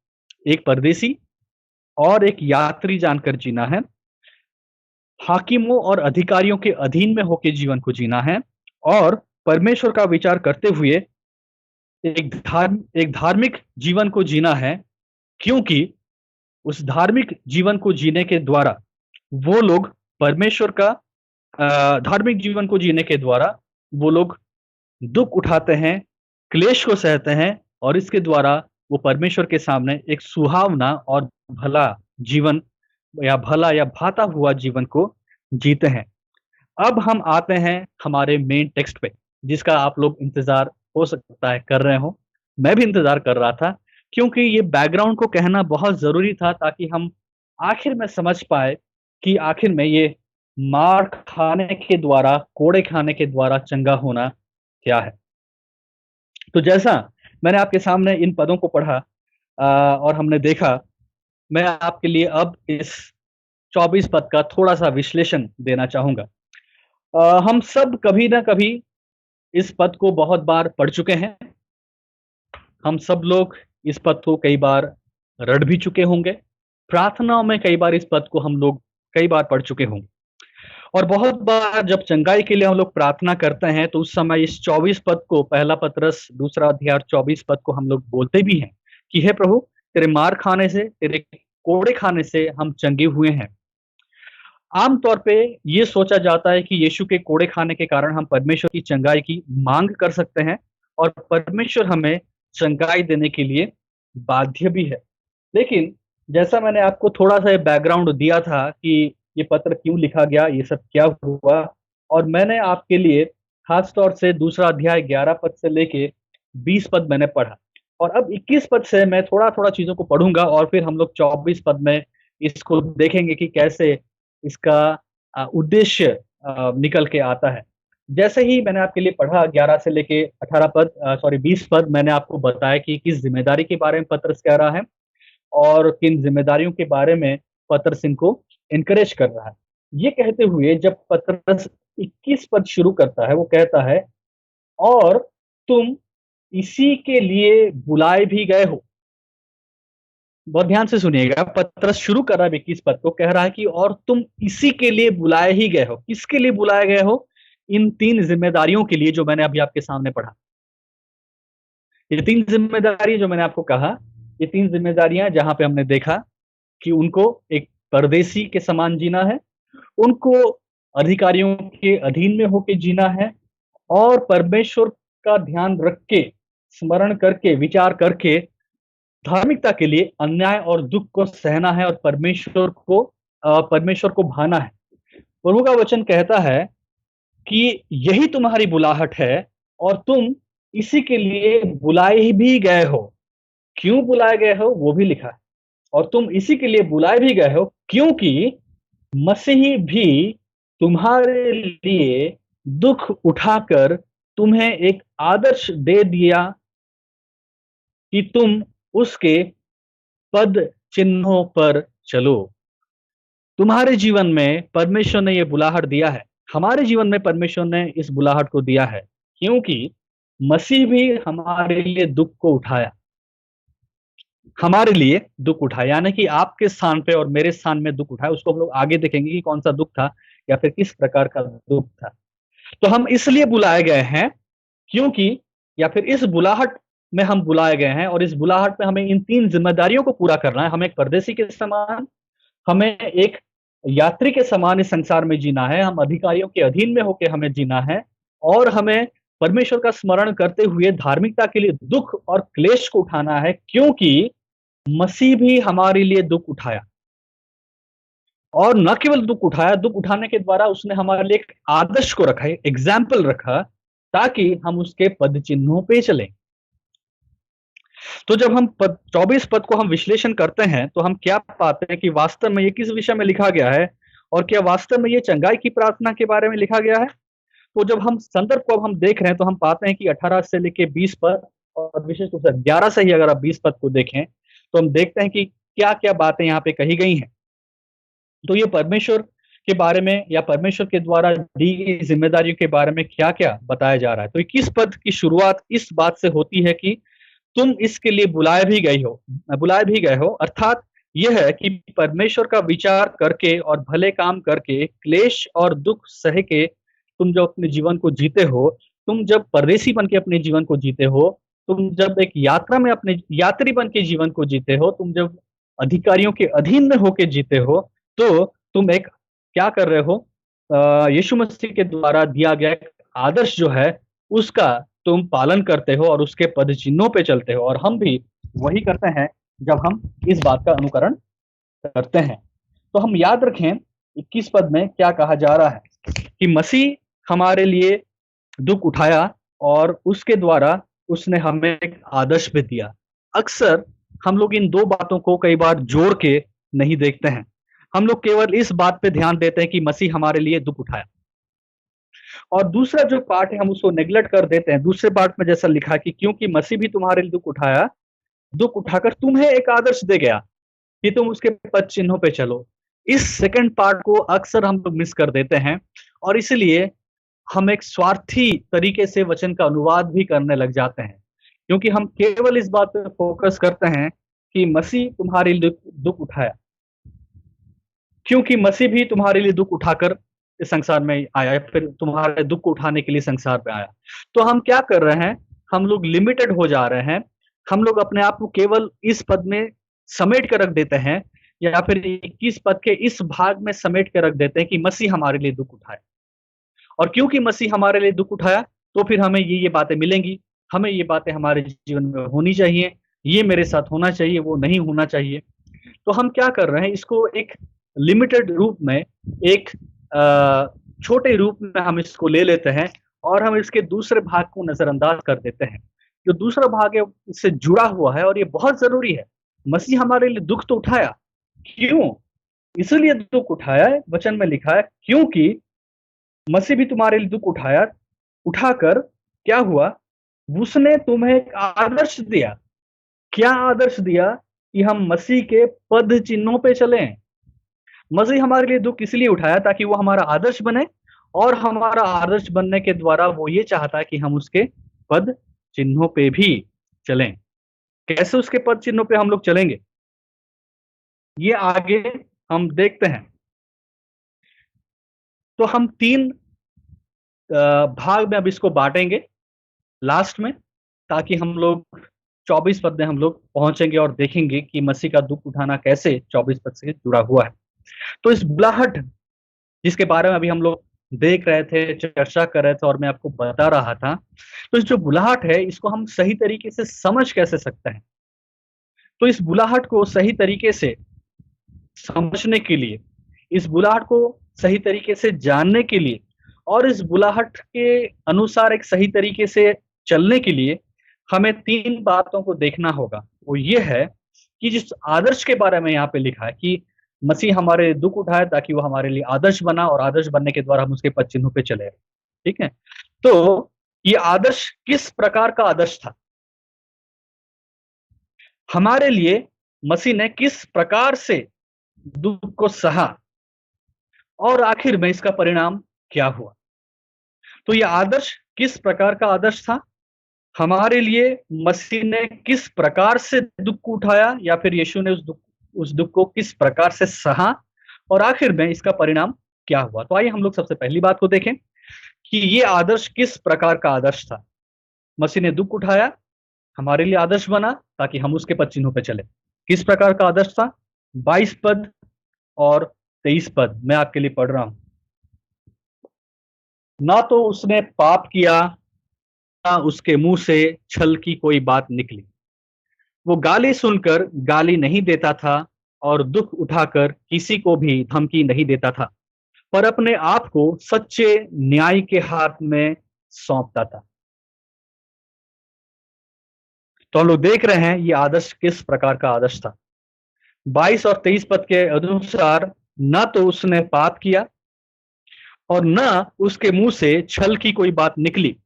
S2: एक परदेसी और एक यात्री जानकर जीना है, हाकिमों और अधिकारियों के अधीन में होकर जीवन को जीना है, और परमेश्वर का विचार करते हुए एक धार्मिक जीवन को जीना है। क्योंकि उस धार्मिक जीवन को जीने के द्वारा वो लोग परमेश्वर का धार्मिक जीवन को जीने के द्वारा वो लोग दुख उठाते हैं, क्लेश को सहते हैं, और इसके द्वारा वो परमेश्वर के सामने एक सुहावना और भला जीवन भला या भाता हुआ जीवन को जीते हैं। अब हम आते हैं हमारे मेन टेक्स्ट पे, जिसका आप लोग इंतजार हो सकता है कर रहे हो। मैं भी इंतजार कर रहा था, क्योंकि ये बैकग्राउंड को कहना बहुत जरूरी था, ताकि हम आखिर में समझ पाए कि आखिर में ये मार खाने के द्वारा, कोड़े खाने के द्वारा चंगा होना क्या है। तो जैसा मैंने आपके सामने इन पदों को पढ़ा और हमने देखा, मैं आपके लिए अब इस 24 पद का थोड़ा सा विश्लेषण देना चाहूंगा। हम सब कभी ना कभी इस पद को बहुत बार पढ़ चुके हैं। हम सब लोग इस पद को कई बार रट भी चुके होंगे। प्रार्थनाओं में कई बार इस पद को हम लोग कई बार पढ़ चुके होंगे। और बहुत बार जब चंगाई के लिए हम लोग प्रार्थना करते हैं, तो उस समय इस 24 पद को, पहला पतरस 2 अध्याय 24 पद को हम लोग बोलते भी हैं कि हे प्रभु, तेरे मार खाने से, तेरे कोड़े खाने से हम चंगे हुए हैं। आमतौर पे ये सोचा जाता है कि यीशु के कोड़े खाने के कारण हम परमेश्वर की चंगाई की मांग कर सकते हैं, और परमेश्वर हमें चंगाई देने के लिए बाध्य भी है। लेकिन जैसा मैंने आपको थोड़ा सा बैकग्राउंड दिया था कि ये पत्र क्यों लिखा गया, ये सब क्या हुआ, और मैंने आपके लिए खास तौर से 2 अध्याय 11 पद से लेके 20 पद मैंने पढ़ा, और अब 21 पद से मैं थोड़ा थोड़ा चीजों को पढ़ूंगा, और फिर हम लोग 24 पद में इसको देखेंगे कि कैसे इसका उद्देश्य निकल के आता है। जैसे ही मैंने आपके लिए पढ़ा 11 से लेके 20 पद, मैंने आपको बताया कि किस जिम्मेदारी के बारे में पत्रस कह रहा है और किन जिम्मेदारियों के बारे में पत्रस इनको इनकरेज कर रहा है। ये कहते हुए जब पत्रस 21 पद शुरू करता है, वो कहता है और तुम इसी के लिए बुलाए भी गए हो। बहुत ध्यान से सुनिएगा, पत्रस शुरू कर रहा है 21 पद को, कह रहा है कि और तुम इसी के लिए बुलाए ही गए हो। किसके लिए बुलाए गए हो? इन 3 जिम्मेदारियों के लिए जो मैंने अभी आपके सामने पढ़ा। ये 3 जिम्मेदारी जो मैंने आपको कहा, ये 3 जिम्मेदारियां जहां पे हमने देखा कि उनको एक परदेसी के समान जीना है, उनको अधिकारियों के अधीन में होके जीना है, और परमेश्वर का ध्यान रख के, स्मरण करके, विचार करके धार्मिकता के लिए अन्याय और दुख को सहना है, और परमेश्वर को भाना है। प्रभु का वचन कहता है कि यही तुम्हारी बुलाहट है, और तुम इसी के लिए बुलाए भी गए हो। क्यों बुलाए गए हो वो भी लिखा है। और तुम इसी के लिए बुलाए भी गए हो क्योंकि मसीह भी तुम्हारे लिए दुख उठाकर तुम्हें एक आदर्श दे दिया कि तुम उसके पद चिन्हों पर चलो। तुम्हारे जीवन में परमेश्वर ने यह बुलाहट दिया है, हमारे जीवन में परमेश्वर ने इस बुलाहट को दिया है, क्योंकि मसीह भी हमारे लिए दुख को उठाया। हमारे लिए दुख उठाया, यानी कि आपके स्थान पे और मेरे स्थान में दुख उठाया। उसको हम लोग आगे देखेंगे कि कौन सा दुख था या फिर किस प्रकार का दुख था। तो हम इसलिए बुलाए गए हैं क्योंकि, या फिर इस बुलाहट में हम बुलाए गए हैं, और इस बुलाहट में हमें इन 3 जिम्मेदारियों को पूरा करना है। हमें एक परदेसी के समान, हमें एक यात्री के समान इस संसार में जीना है, हम अधिकारियों के अधीन में होकर हमें जीना है, और हमें परमेश्वर का स्मरण करते हुए धार्मिकता के लिए दुख और क्लेश को उठाना है, क्योंकि मसीह भी हमारे लिए दुख उठाया। और न केवल दुख उठाया, दुख उठाने के द्वारा उसने हमारे लिए एक आदर्श को रखा है, एग्जाम्पल रखा, ताकि हम उसके पद चिन्हों पे चलें। तो जब हम 24 पद को हम विश्लेषण करते हैं तो हम क्या पाते हैं कि वास्तव में ये किस विषय में लिखा गया है, और क्या वास्तव में ये चंगाई की प्रार्थना के बारे में लिखा गया है। तो जब हम संदर्भ को अब हम देख रहे हैं तो हम पाते हैं कि 18 से लेके 20 पद, और विशेष रूप से 11 से ही अगर आप 20 पद को देखें तो हम देखते हैं कि क्या क्या बातें यहाँ पे कही गई हैं। तो ये परमेश्वर के बारे में या परमेश्वर के द्वारा दी गई जिम्मेदारियों के बारे में क्या क्या बताया जा रहा है। तो 21 पद की शुरुआत इस बात से होती है कि तुम इसके लिए बुलाए भी गए हो, अर्थात यह है कि परमेश्वर का विचार करके और भले काम करके, क्लेश और दुख सह के तुम जो अपने जीवन को जीते हो, तुम जब परदेसी बन के अपने जीवन को जीते हो, तुम जब एक यात्रा में अपने यात्री बन के जीवन को जीते हो, तुम जब अधिकारियों के अधीन में होके जीते हो, तो तुम एक क्या कर रहे हो, यीशु मसीह के द्वारा दिया गया एक आदर्श जो है उसका तुम पालन करते हो और उसके पद चिन्हों पे चलते हो। और हम भी वही करते हैं जब हम इस बात का अनुकरण करते हैं। तो हम याद रखें 21 पद में क्या कहा जा रहा है कि मसीह हमारे लिए दुख उठाया और उसके द्वारा उसने हमें एक आदर्श भी दिया। अक्सर हम लोग इन दो बातों को कई बार जोड़ के नहीं देखते हैं। हम लोग केवल इस बात पे ध्यान देते हैं कि मसीह हमारे लिए दुख उठाया, और दूसरा जो पार्ट है हम उसको नेग्लेक्ट कर देते हैं। दूसरे पार्ट में जैसा लिखा कि क्योंकि मसीह भी तुम्हारे लिए दुख उठाया, दुख उठाकर तुम्हें एक आदर्श दे गया कि तुम उसके पद चिन्हों पे चलो। इस सेकंड पार्ट को अक्सर हम लोग मिस कर देते हैं, और इसलिए हम एक स्वार्थी तरीके से वचन का अनुवाद भी करने लग जाते हैं, क्योंकि हम केवल इस बात पे फोकस करते हैं कि मसीह तुम्हारे लिए दुख उठाया, क्योंकि मसीह भी तुम्हारे लिए दुख उठाकर इस संसार में आया, फिर तुम्हारे दुख को उठाने के लिए संसार पे आया। तो हम क्या कर रहे हैं, हम लोग लिमिटेड हो जा रहे हैं। हम लोग अपने आप को केवल इस पद में समेट कर रख देते हैं, या फिर 21 पद के इस भाग में समेट कर रख देते हैं कि मसीह हमारे लिए दुख उठाए। और क्योंकि मसीह हमारे लिए दुख उठाया, तो फिर हमें ये बातें मिलेंगी, हमें ये बातें हमारे जीवन में होनी चाहिए, ये मेरे साथ होना चाहिए, वो नहीं होना चाहिए। तो हम क्या कर रहे हैं, इसको एक लिमिटेड रूप में, एक छोटे रूप में हम इसको ले लेते हैं, और हम इसके दूसरे भाग को नजरअंदाज कर देते हैं। जो दूसरा भाग है इससे जुड़ा हुआ है, और ये बहुत जरूरी है। मसीह हमारे लिए दुख तो उठाया, क्यों? इसलिए दुख उठाया है, वचन में लिखा है, क्योंकि मसीह भी तुम्हारे लिए दुख उठाया, उठाकर क्या हुआ, उसने तुम्हें एक आदर्श दिया। क्या आदर्श दिया? कि हम मसीह के पद चिन्हों पे चलें। मसीह हमारे लिए दुख इसलिए उठाया ताकि वो हमारा आदर्श बने, और हमारा आदर्श बनने के द्वारा वो ये चाहता है कि हम उसके पद चिन्हों पे भी चलें। कैसे उसके पद चिन्हों पे हम लोग चलेंगे, ये आगे हम देखते हैं। तो हम 3 भाग में अब इसको बांटेंगे लास्ट में, ताकि हम लोग 24 पद में हम लोग पहुंचेंगे और देखेंगे कि मसीह का दुख उठाना कैसे 24 पद से जुड़ा हुआ है। तो इस बुलाहट जिसके बारे में अभी हम लोग देख रहे थे, चर्चा कर रहे थे और मैं आपको बता रहा था, तो इस जो बुलाहट है इसको हम सही तरीके से समझ कैसे सकते हैं। तो इस बुलाहट को सही तरीके से समझने के लिए, इस बुलाहट को सही तरीके से जानने के लिए और इस बुलाहट के अनुसार एक सही तरीके से चलने के लिए हमें 3 बातों को देखना होगा। वो ये है कि जिस आदर्श के बारे में यहाँ पे लिखा है कि मसीह हमारे दुख उठाए ताकि वो हमारे लिए आदर्श बना और आदर्श बनने के द्वारा हम उसके पद चिन्हों पे चले। ठीक है? तो ये आदर्श किस प्रकार का आदर्श था? हमारे लिए मसीह ने किस प्रकार से दुख को सहा और आखिर में इसका परिणाम क्या हुआ? तो यह आदर्श किस प्रकार का आदर्श था? हमारे लिए मसीह ने किस प्रकार से दुख को उठाया या फिर यीशु ने उस दुख को किस प्रकार से सहा और आखिर में इसका परिणाम क्या हुआ? तो आइए हम लोग सबसे पहली बात को देखें कि ये आदर्श किस प्रकार का आदर्श था। मसीह ने दुख उठाया, हमारे लिए आदर्श बना ताकि हम उसके पद चिन्हों पे चले। किस प्रकार का आदर्श था? 22 पद और 23 पद मैं आपके लिए पढ़ रहा हूं। ना तो उसने पाप किया, ना उसके मुंह से छल की कोई बात निकली। वो गाली सुनकर गाली नहीं देता था और दुख उठाकर किसी को भी धमकी नहीं देता था, पर अपने आप को सच्चे न्याय के हाथ में सौंपता था। तो हम लोग देख रहे हैं ये आदर्श किस प्रकार का आदर्श था। 22 और 23 पद के अनुसार न तो उसने पाप किया और न उसके मुंह से छल की कोई बात निकली।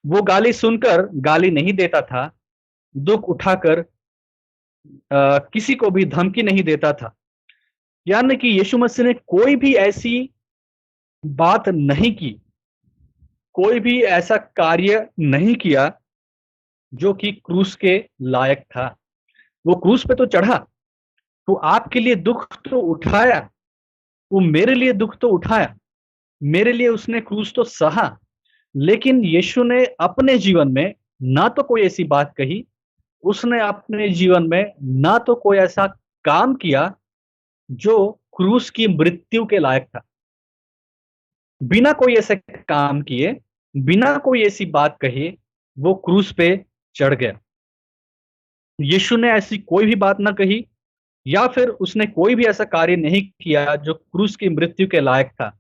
S2: वो गाली सुनकर गाली नहीं देता था, दुख उठाकर किसी को भी धमकी नहीं देता था। यानी कि यीशु मसीह ने कोई भी ऐसी बात नहीं की, कोई भी ऐसा कार्य नहीं किया जो कि क्रूस के लायक था। वो क्रूस पे तो चढ़ा, तो आपके लिए दुख तो उठाया, वो मेरे लिए दुख तो उठाया, मेरे लिए उसने क्रूस तो सहा। लेकिन यीशु ने अपने जीवन में ना तो कोई ऐसी बात कही, उसने अपने जीवन में ना तो कोई ऐसा काम किया जो क्रूस की मृत्यु के लायक था। बिना कोई ऐसे काम किए, बिना कोई ऐसी बात कही, वो क्रूस पे चढ़ गया। यीशु ने ऐसी कोई भी बात ना कही या फिर उसने कोई भी ऐसा कार्य नहीं किया जो क्रूस की मृत्यु के लायक था।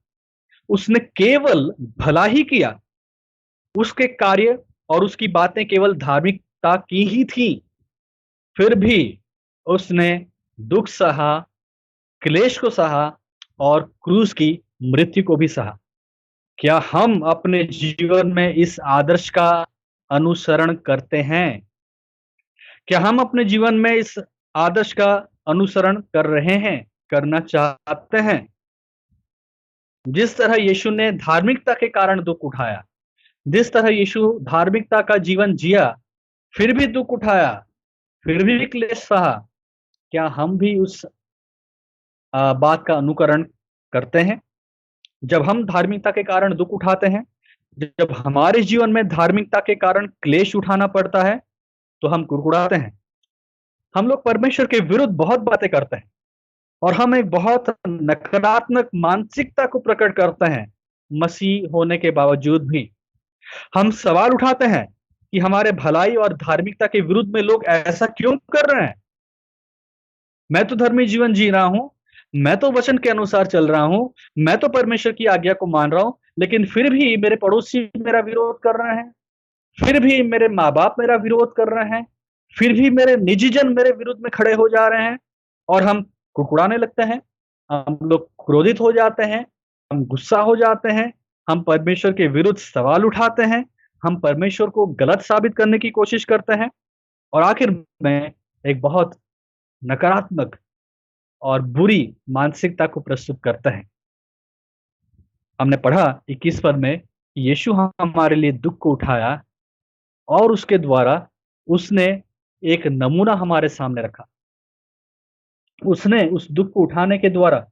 S2: उसने केवल भला ही किया। उसके कार्य और उसकी बातें केवल धार्मिकता की ही थी। फिर भी उसने दुख सहा, क्लेश को सहा और क्रूस की मृत्यु को भी सहा। क्या हम अपने जीवन में इस आदर्श का अनुसरण करते हैं? क्या हम अपने जीवन में इस आदर्श का अनुसरण कर रहे हैं, करना चाहते हैं? जिस तरह यीशु ने धार्मिकता के कारण दुख उठाया, जिस तरह यीशु धार्मिकता का जीवन जिया, फिर भी दुख उठाया, फिर भी क्लेश सहा, क्या हम भी उस बात का अनुकरण करते हैं? जब हम धार्मिकता के कारण दुख उठाते हैं, जब हमारे जीवन में धार्मिकता के कारण क्लेश उठाना पड़ता है, तो हम कुड़कुड़ाते हैं। हम लोग परमेश्वर के विरुद्ध बहुत बातें करते हैं और हम एक बहुत नकारात्मक मानसिकता को प्रकट करते हैं। मसीह होने के बावजूद भी हम सवाल उठाते हैं कि हमारे भलाई और धार्मिकता के विरुद्ध में लोग ऐसा क्यों कर रहे हैं? मैं तो धर्मी जीवन जी रहा हूं, मैं तो वचन के अनुसार चल रहा हूं, मैं तो परमेश्वर की आज्ञा को मान रहा हूं, लेकिन फिर भी मेरे पड़ोसी मेरा विरोध कर रहे हैं, फिर भी मेरे माँ बाप मेरा विरोध कर रहे हैं, फिर भी मेरे निजी जन मेरे विरुद्ध में खड़े हो जा रहे हैं और हम कुड़कुड़ाने लगते हैं, हम लोग क्रोधित हो जाते हैं, हम गुस्सा हो जाते हैं, हम परमेश्वर के विरुद्ध सवाल उठाते हैं, हम परमेश्वर को गलत साबित करने की कोशिश करते हैं और आखिर में एक बहुत नकारात्मक और बुरी मानसिकता को प्रस्तुत करते हैं। हमने पढ़ा 21 पद में कि यीशु हमारे लिए दुख को उठाया और उसके द्वारा उसने एक नमूना हमारे सामने रखा। उसने उस दुख को उठाने के द्वारा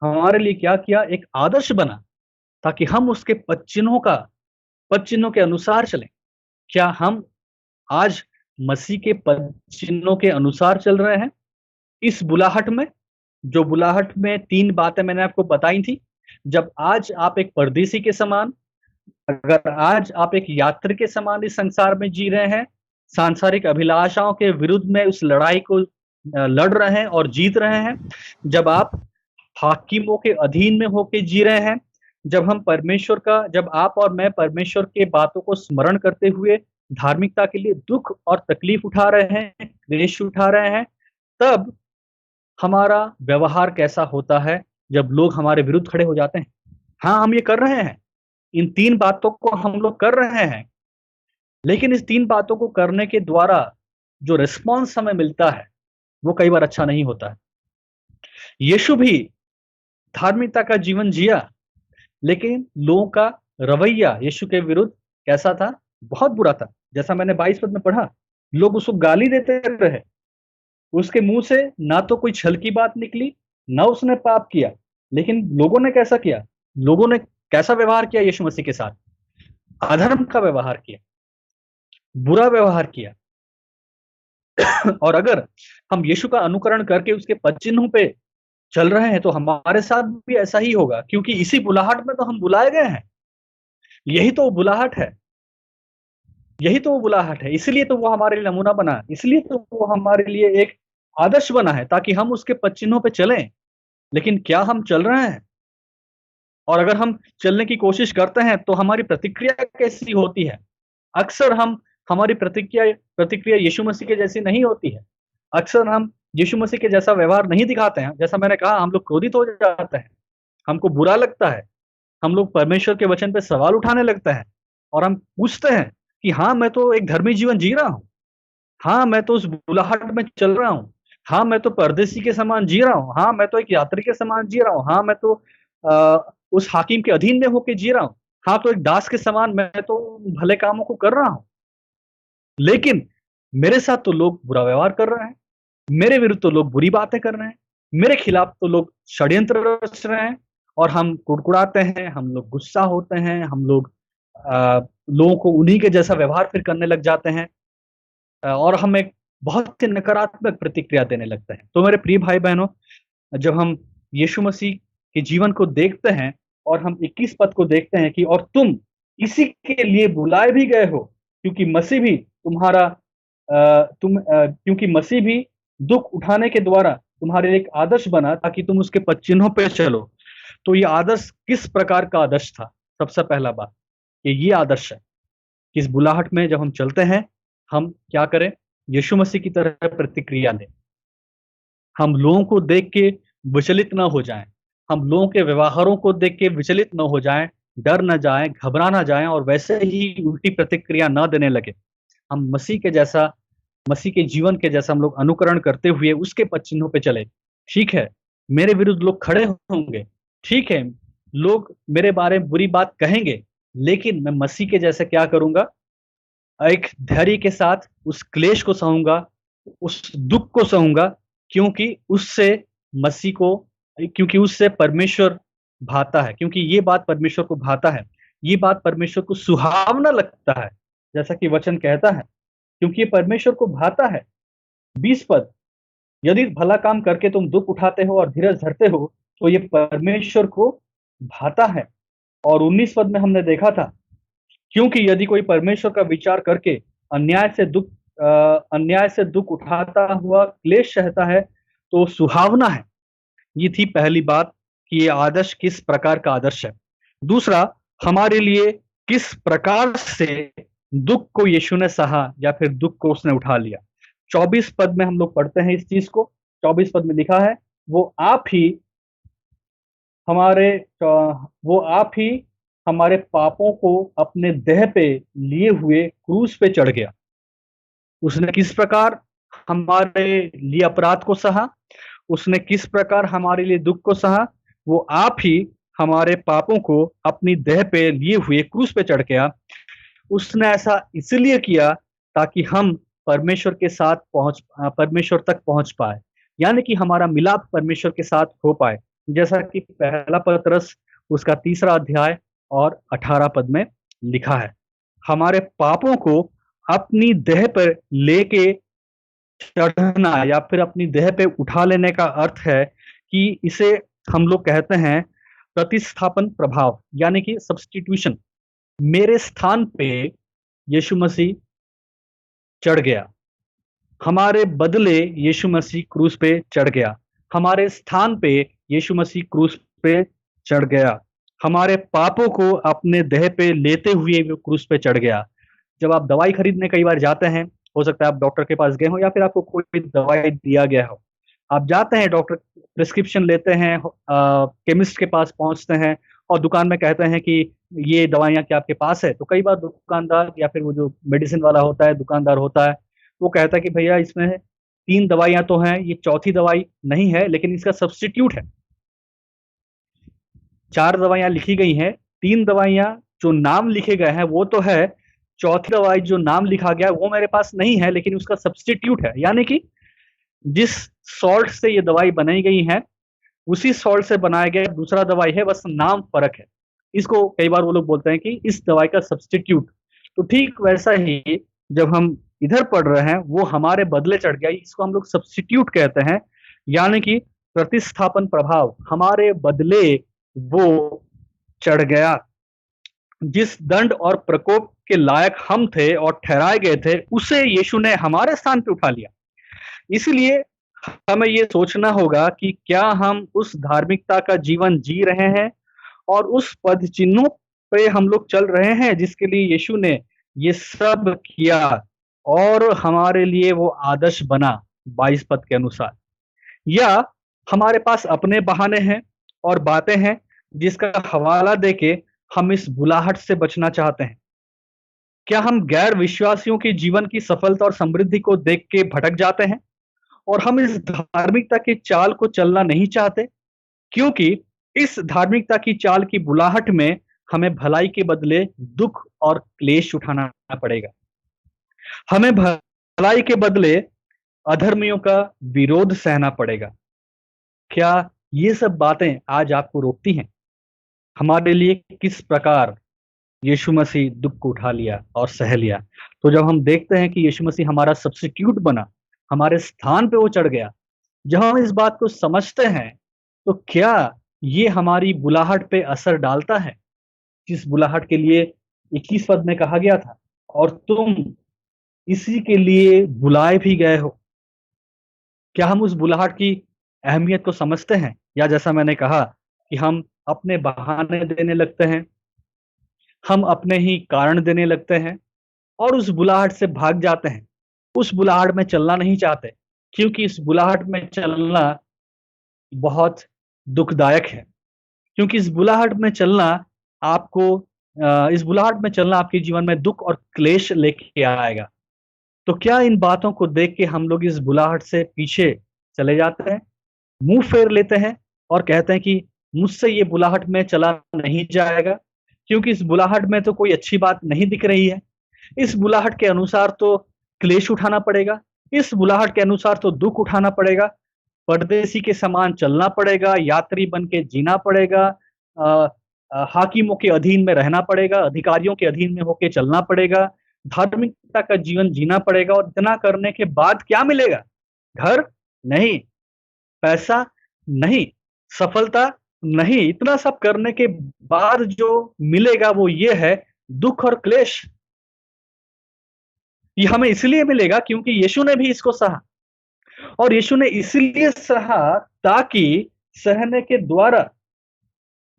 S2: हमारे लिए क्या किया, एक आदर्श बना, ताकि हम उसके पद चिन्हों के अनुसार चलें। क्या हम आज मसीह के पद चिन्हों के अनुसार चल रहे हैं? इस बुलाहट में, जो बुलाहट में 3 बातें मैंने आपको बताई थी, जब आज आप एक परदेसी के समान, अगर आज आप एक यात्री के समान इस संसार में जी रहे हैं, सांसारिक अभिलाषाओं के विरुद्ध में उस लड़ाई को लड़ रहे हैं और जीत रहे हैं, जब आप हाकिमों के अधीन में होके जी रहे हैं, जब आप और मैं परमेश्वर के बातों को स्मरण करते हुए धार्मिकता के लिए दुख और तकलीफ उठा रहे हैं, क्लेश उठा रहे हैं, तब हमारा व्यवहार कैसा होता है जब लोग हमारे विरुद्ध खड़े हो जाते हैं? हाँ, हम ये कर रहे हैं, इन 3 बातों को हम लोग कर रहे हैं, लेकिन इस 3 बातों को करने के द्वारा जो रिस्पॉन्स हमें मिलता है, वो कई बार अच्छा नहीं होता है। यीशु भी धार्मिकता का जीवन जिया, लेकिन लोगों का रवैया यीशु के विरुद्ध कैसा था? बहुत बुरा था। जैसा मैंने 22 पद में पढ़ा, लोग उसको गाली देते रहे, उसके मुंह से ना तो कोई छल की बात निकली, ना उसने पाप किया, लेकिन लोगों ने कैसा किया? लोगों ने कैसा व्यवहार किया यीशु मसीह के साथ? अधर्म का व्यवहार किया, बुरा व्यवहार किया। और अगर हम यीशु का अनुकरण करके उसके पद चिन्हों पे चल रहे हैं, तो हमारे साथ भी ऐसा ही होगा, क्योंकि इसी बुलाहट में तो हम बुलाए गए हैं। यही तो बुलाहट है, यही तो वो बुलाहट है। इसलिए तो वो हमारे लिए नमूना बना है, इसलिए तो वो हमारे लिए एक आदर्श बना है, ताकि हम उसके पद चिन्हों पे चलें। लेकिन क्या हम चल रहे हैं? और अगर हम चलने की कोशिश करते हैं, तो हमारी प्रतिक्रिया कैसी होती है? अक्सर हमारी प्रतिक्रिया यीशु मसीह के जैसी नहीं होती है। अक्सर हम यीशु मसीह के जैसा व्यवहार नहीं दिखाते हैं। जैसा मैंने कहा, हम लोग क्रोधित हो जाते हैं, हमको बुरा लगता है, हम लोग परमेश्वर के वचन पे सवाल उठाने लगते हैं, और हम पूछते हैं कि हाँ, मैं तो एक धर्मी जीवन जी रहा हूँ। हाँ, मैं तो उस बुलाहट में चल रहा हूँ। हाँ, मैं तो परदेसी के समान जी रहा हूँ। हाँ, मैं तो एक यात्री के समान जी रहा हूँ। हाँ, मैं तो उस हाकिम के अधीन में होके जी रहा हूँ। हाँ, तो एक दास के समान मैं तो भले कामों को कर रहा हूँ। लेकिन मेरे साथ तो लोग बुरा व्यवहार कर रहे हैं, मेरे विरुद्ध तो लोग बुरी बातें कर रहे हैं, मेरे खिलाफ तो लोग षड्यंत्र रच रहे हैं, और हम कुड़कुड़ाते हैं, हम लोग गुस्सा होते हैं, हम लोग लोगों को उन्हीं के जैसा व्यवहार फिर करने लग जाते हैं, और हम एक बहुत ही नकारात्मक प्रतिक्रिया देने लगते हैं। तो मेरे प्रिय भाई-बहनों, जब हम यीशु मसीह के जीवन को देखते हैं और हम 21 पद को देखते हैं कि और तुम इसी के लिए बुलाए भी गए हो, क्योंकि मसीह भी क्योंकि मसीह भी दुख उठाने के द्वारा तुम्हारे लिए एक आदर्श बना, ताकि तुम उसके पद चिन्हों पे चलो। तो ये आदर्श किस प्रकार का आदर्श था? सबसे पहला बात, ये आदर्श है कि इस बुलाहट में जब हम चलते हैं, हम क्या करें? यीशु मसीह की तरह प्रतिक्रिया दें। हम लोगों को देख के विचलित ना हो जाएं, हम लोगों के व्यवहारों को देख के विचलित ना हो जाएं, डर ना जाएं, घबरा ना जाएं, और वैसे ही उल्टी प्रतिक्रिया ना देने लगे। हम मसीह के जीवन के जैसा हम लोग अनुकरण करते हुए उसके पद चिन्हों पे चले। ठीक है, मेरे विरुद्ध लोग खड़े होंगे, ठीक है, लोग मेरे बारे में बुरी बात कहेंगे, लेकिन मैं मसीह के जैसे क्या करूंगा? एक धैर्य के साथ उस क्लेश को सहूँगा, उस दुःख को सहूँगा, क्योंकि क्योंकि उससे परमेश्वर भाता है, क्योंकि ये बात परमेश्वर को भाता है, ये बात परमेश्वर को सुहावना लगता है, जैसा कि वचन कहता है, क्योंकि ये परमेश्वर को भाता है। 20 पद, यदि भला काम करके तुम दुःख उठाते हो और धीरज धरते हो, तो ये परमेश्वर को भाता है। और 19 पद में हमने देखा था, क्योंकि यदि कोई परमेश्वर का विचार करके अन्याय से दुःख उठाता हुआ क्लेश सहता है, तो सुहावना है। ये थी पहली बात कि ये आदर्श किस प्रकार का आदर्श है। दूसरा, हमारे लिए किस प्रकार से दुःख को यीशु ने सहा, या फिर दुःख को उसने उठा लिया। 24 पद में हम लोग पढ़ते हैं इस चीज को। 24 पद में लिखा है, वो आप ही हमारे पापों को अपने देह पे लिए हुए क्रूस पे चढ़ गया। उसने किस प्रकार हमारे लिए अपराध को सहा, उसने किस प्रकार हमारे लिए दुख को सहा? वो आप ही हमारे पापों को अपनी देह पे लिए हुए क्रूस पे चढ़ गया, उसने ऐसा इसलिए किया ताकि हम परमेश्वर तक पहुंच पाए, यानी कि हमारा मिलाप परमेश्वर के साथ हो पाए। जैसा कि पहला पतरस उसका 3 अध्याय और 18 पद में लिखा है, हमारे पापों को अपनी देह पर लेके चढ़ना या फिर अपनी देह पे उठा लेने का अर्थ है कि इसे हम लोग कहते हैं प्रतिस्थापन प्रभाव, यानी कि सब्स्टिट्यूशन। मेरे स्थान पे यीशु मसीह चढ़ गया, हमारे बदले यीशु मसीह क्रूस पे चढ़ गया, हमारे स्थान पे यीशु मसीह क्रूस पे चढ़ गया, हमारे पापों को अपने देह पे लेते हुए वो क्रूस पे चढ़ गया। जब आप दवाई खरीदने कई बार जाते हैं, हो सकता है आप डॉक्टर के पास गए हो या फिर आपको कोई दवाई दिया गया हो, आप जाते हैं, डॉक्टर प्रिस्क्रिप्शन लेते हैं, केमिस्ट के पास पहुंचते हैं और दुकान में कहते हैं कि ये दवाइयाँ क्या आपके पास है। तो कई बार दुकानदार या फिर वो जो मेडिसिन वाला होता है, दुकानदार होता है, वो कहता है कि भैया इसमें 3 दवाइयाँ तो हैं, ये चौथी दवाई नहीं है, लेकिन इसका सब्स्टिट्यूट है। 4 दवाइयाँ लिखी गई हैं, 3 दवाइयाँ जो नाम लिखे गए हैं वो तो है, चौथी दवाई जो नाम लिखा गया है वो मेरे पास नहीं है, लेकिन उसका सब्स्टिट्यूट है। यानी कि जिस सॉल्ट से ये दवाई बनाई गई है उसी सॉल्ट से बनाया गया दूसरा दवाई है, बस नाम फर्क है। इसको कई बार वो लोग बोलते हैं कि इस दवाई का सब्स्टिट्यूट। तो ठीक वैसा ही जब हम इधर पढ़ रहे हैं, वो हमारे बदले चढ़ गया, इसको हम लोग सब्स्टिट्यूट कहते हैं, यानी कि प्रतिस्थापन प्रभाव, हमारे बदले वो चढ़ गया। जिस दंड और प्रकोप के लायक हम थे और ठहराए गए थे, उसे यीशु ने हमारे स्थान पे उठा लिया। इसलिए हमें ये सोचना होगा कि क्या हम उस धार्मिकता का जीवन जी रहे हैं और उस पद चिन्हों पे हम लोग चल रहे हैं जिसके लिए यीशु ने ये सब किया और हमारे लिए वो आदर्श बना 22 पद के अनुसार, या हमारे पास अपने बहाने हैं और बातें हैं जिसका हवाला देके हम इस बुलाहट से बचना चाहते हैं। क्या हम गैर विश्वासियों के जीवन की सफलता और समृद्धि को देख के भटक जाते हैं और हम इस धार्मिकता की चाल को चलना नहीं चाहते, क्योंकि इस धार्मिकता की चाल की बुलाहट में हमें भलाई के बदले दुख और क्लेश उठाना पड़ेगा। हमें भलाई के बदले अधर्मियों का विरोध सहना पड़ेगा। क्या ये सब बातें आज आपको रोकती हैं? हमारे लिए किस प्रकार यीशु मसीह दुख को उठा लिया और सह लिया। तो जब हम देखते हैं कि यीशु मसीह हमारा सब्स्टिट्यूट बना, हमारे स्थान पे वो चढ़ गया, जब हम इस बात को समझते हैं, तो क्या ये हमारी बुलाहट पे असर डालता है, जिस बुलाहट के लिए 21 पद में कहा गया था, और तुम इसी के लिए बुलाए भी गए हो। क्या हम उस बुलाहट की अहमियत को समझते हैं, या जैसा मैंने कहा कि हम अपने बहाने देने लगते हैं, हम अपने ही कारण देने लगते हैं और उस बुलाहट से भाग जाते हैं। उस बुलाहट में चलना नहीं चाहते, क्योंकि इस बुलाहट में चलना बहुत दुखदायक है, क्योंकि इस बुलाहट में चलना आपके जीवन में दुख और क्लेश लेके आएगा। तो क्या इन बातों को देख के हम लोग इस बुलाहट से पीछे चले जाते हैं, मुंह फेर लेते हैं और कहते हैं कि मुझसे ये बुलाहट में चला नहीं जाएगा, क्योंकि इस बुलाहट में तो कोई अच्छी बात नहीं दिख रही है, इस बुलाहट के अनुसार तो क्लेश उठाना पड़ेगा, इस बुलाहट के अनुसार तो दुख उठाना पड़ेगा, परदेसी के समान चलना पड़ेगा, यात्री बन के जीना पड़ेगा, हाकिमों के अधीन में रहना पड़ेगा, अधिकारियों के अधीन में होके चलना पड़ेगा, धार्मिकता का जीवन जीना पड़ेगा। और इतना करने के बाद क्या मिलेगा? घर नहीं, पैसा नहीं, सफलता नहीं, इतना सब करने के बाद जो मिलेगा वो ये है दुख और क्लेश। ये हमें इसलिए मिलेगा क्योंकि यीशु ने भी इसको सहा, और यीशु ने इसलिए सहा ताकि सहने के द्वारा,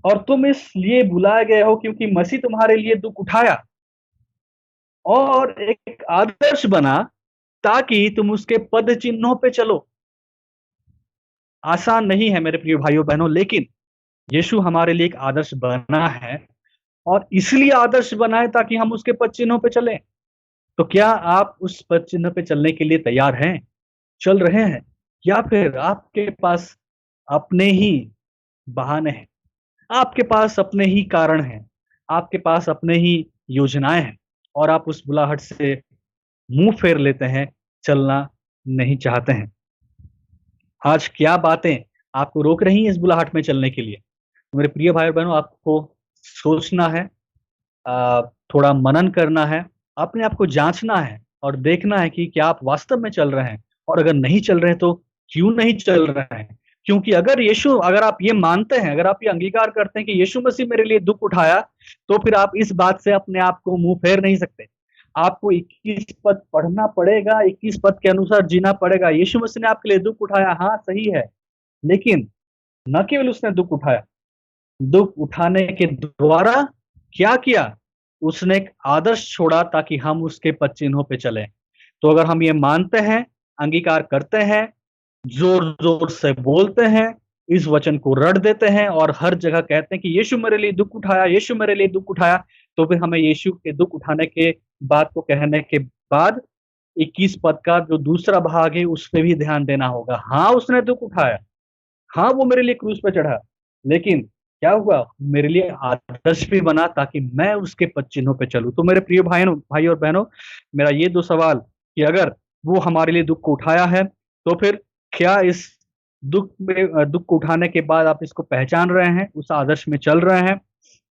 S2: और तुम इसलिए बुलाए गए हो क्योंकि मसीह तुम्हारे लिए दुख उठाया और एक आदर्श बना ताकि तुम उसके पद चिन्हों पे चलो। आसान नहीं है मेरे प्रिय भाइयों बहनों, लेकिन यीशु हमारे लिए एक आदर्श बना है, और इसलिए आदर्श बना है ताकि हम उसके पद चिन्हों पे चलें। तो क्या आप उस पद चिन्ह पे चलने के लिए तैयार हैं, चल रहे हैं, या फिर आपके पास अपने ही बहाने हैं, आपके पास अपने ही कारण हैं, आपके पास अपने ही योजनाएं हैं, और आप उस बुलाहट से मुंह फेर लेते हैं, चलना नहीं चाहते हैं। आज क्या बातें आपको रोक रही हैं इस बुलाहट में चलने के लिए? तो मेरे प्रिय भाई और बहनों, आपको सोचना है, अ, थोड़ा मनन करना है, अपने आप को जांचना है और देखना है कि क्या आप वास्तव में चल रहे हैं, और अगर नहीं चल रहे हैं तो क्यों नहीं चल रहे हैं। क्योंकि अगर आप ये मानते हैं, अगर आप ये अंगीकार करते हैं कि यीशु मसीह मेरे लिए दुख उठाया, तो फिर आप इस बात से अपने आप को मुंह फेर नहीं सकते। आपको 21 पद पढ़ना पड़ेगा, 21 पद के अनुसार जीना पड़ेगा। यीशु मसीह ने आपके लिए दुख उठाया, हाँ सही है, लेकिन न केवल उसने दुख उठाया, दुख उठाने के द्वारा क्या किया? उसने एक आदर्श छोड़ा ताकि हम उसके पद चिन्हों पे चलें। तो अगर हम ये मानते हैं, अंगीकार करते हैं, जोर-जोर से बोलते हैं, इस वचन को रट देते हैं और हर जगह कहते हैं कि यीशु मेरे लिए दुख उठाया, यीशु मेरे लिए दुख उठाया, तो फिर हमें यीशु के दुख उठाने के बात को कहने के बाद 21 पद का जो दूसरा भाग है, उस पे भी ध्यान देना होगा। हाँ, उसने दुख उठाया। हाँ, वो मेरे लिए क्रूस पे चढ़ा, लेकिन क्या हुआ? मेरे लिए आदर्श भी बना ताकि मैं उसके पद चिन्हों पे चलूँ। तो मेरे प्रिय भाई और बहनों, मेरा ये 2 सवाल कि अगर वो हमारे लिए दुःख को उठाया है, तो फिर क्या इस दुःख को उठाने के बाद आप इसको पहचान रहे हैं, उस आदर्श में चल रहे हैं?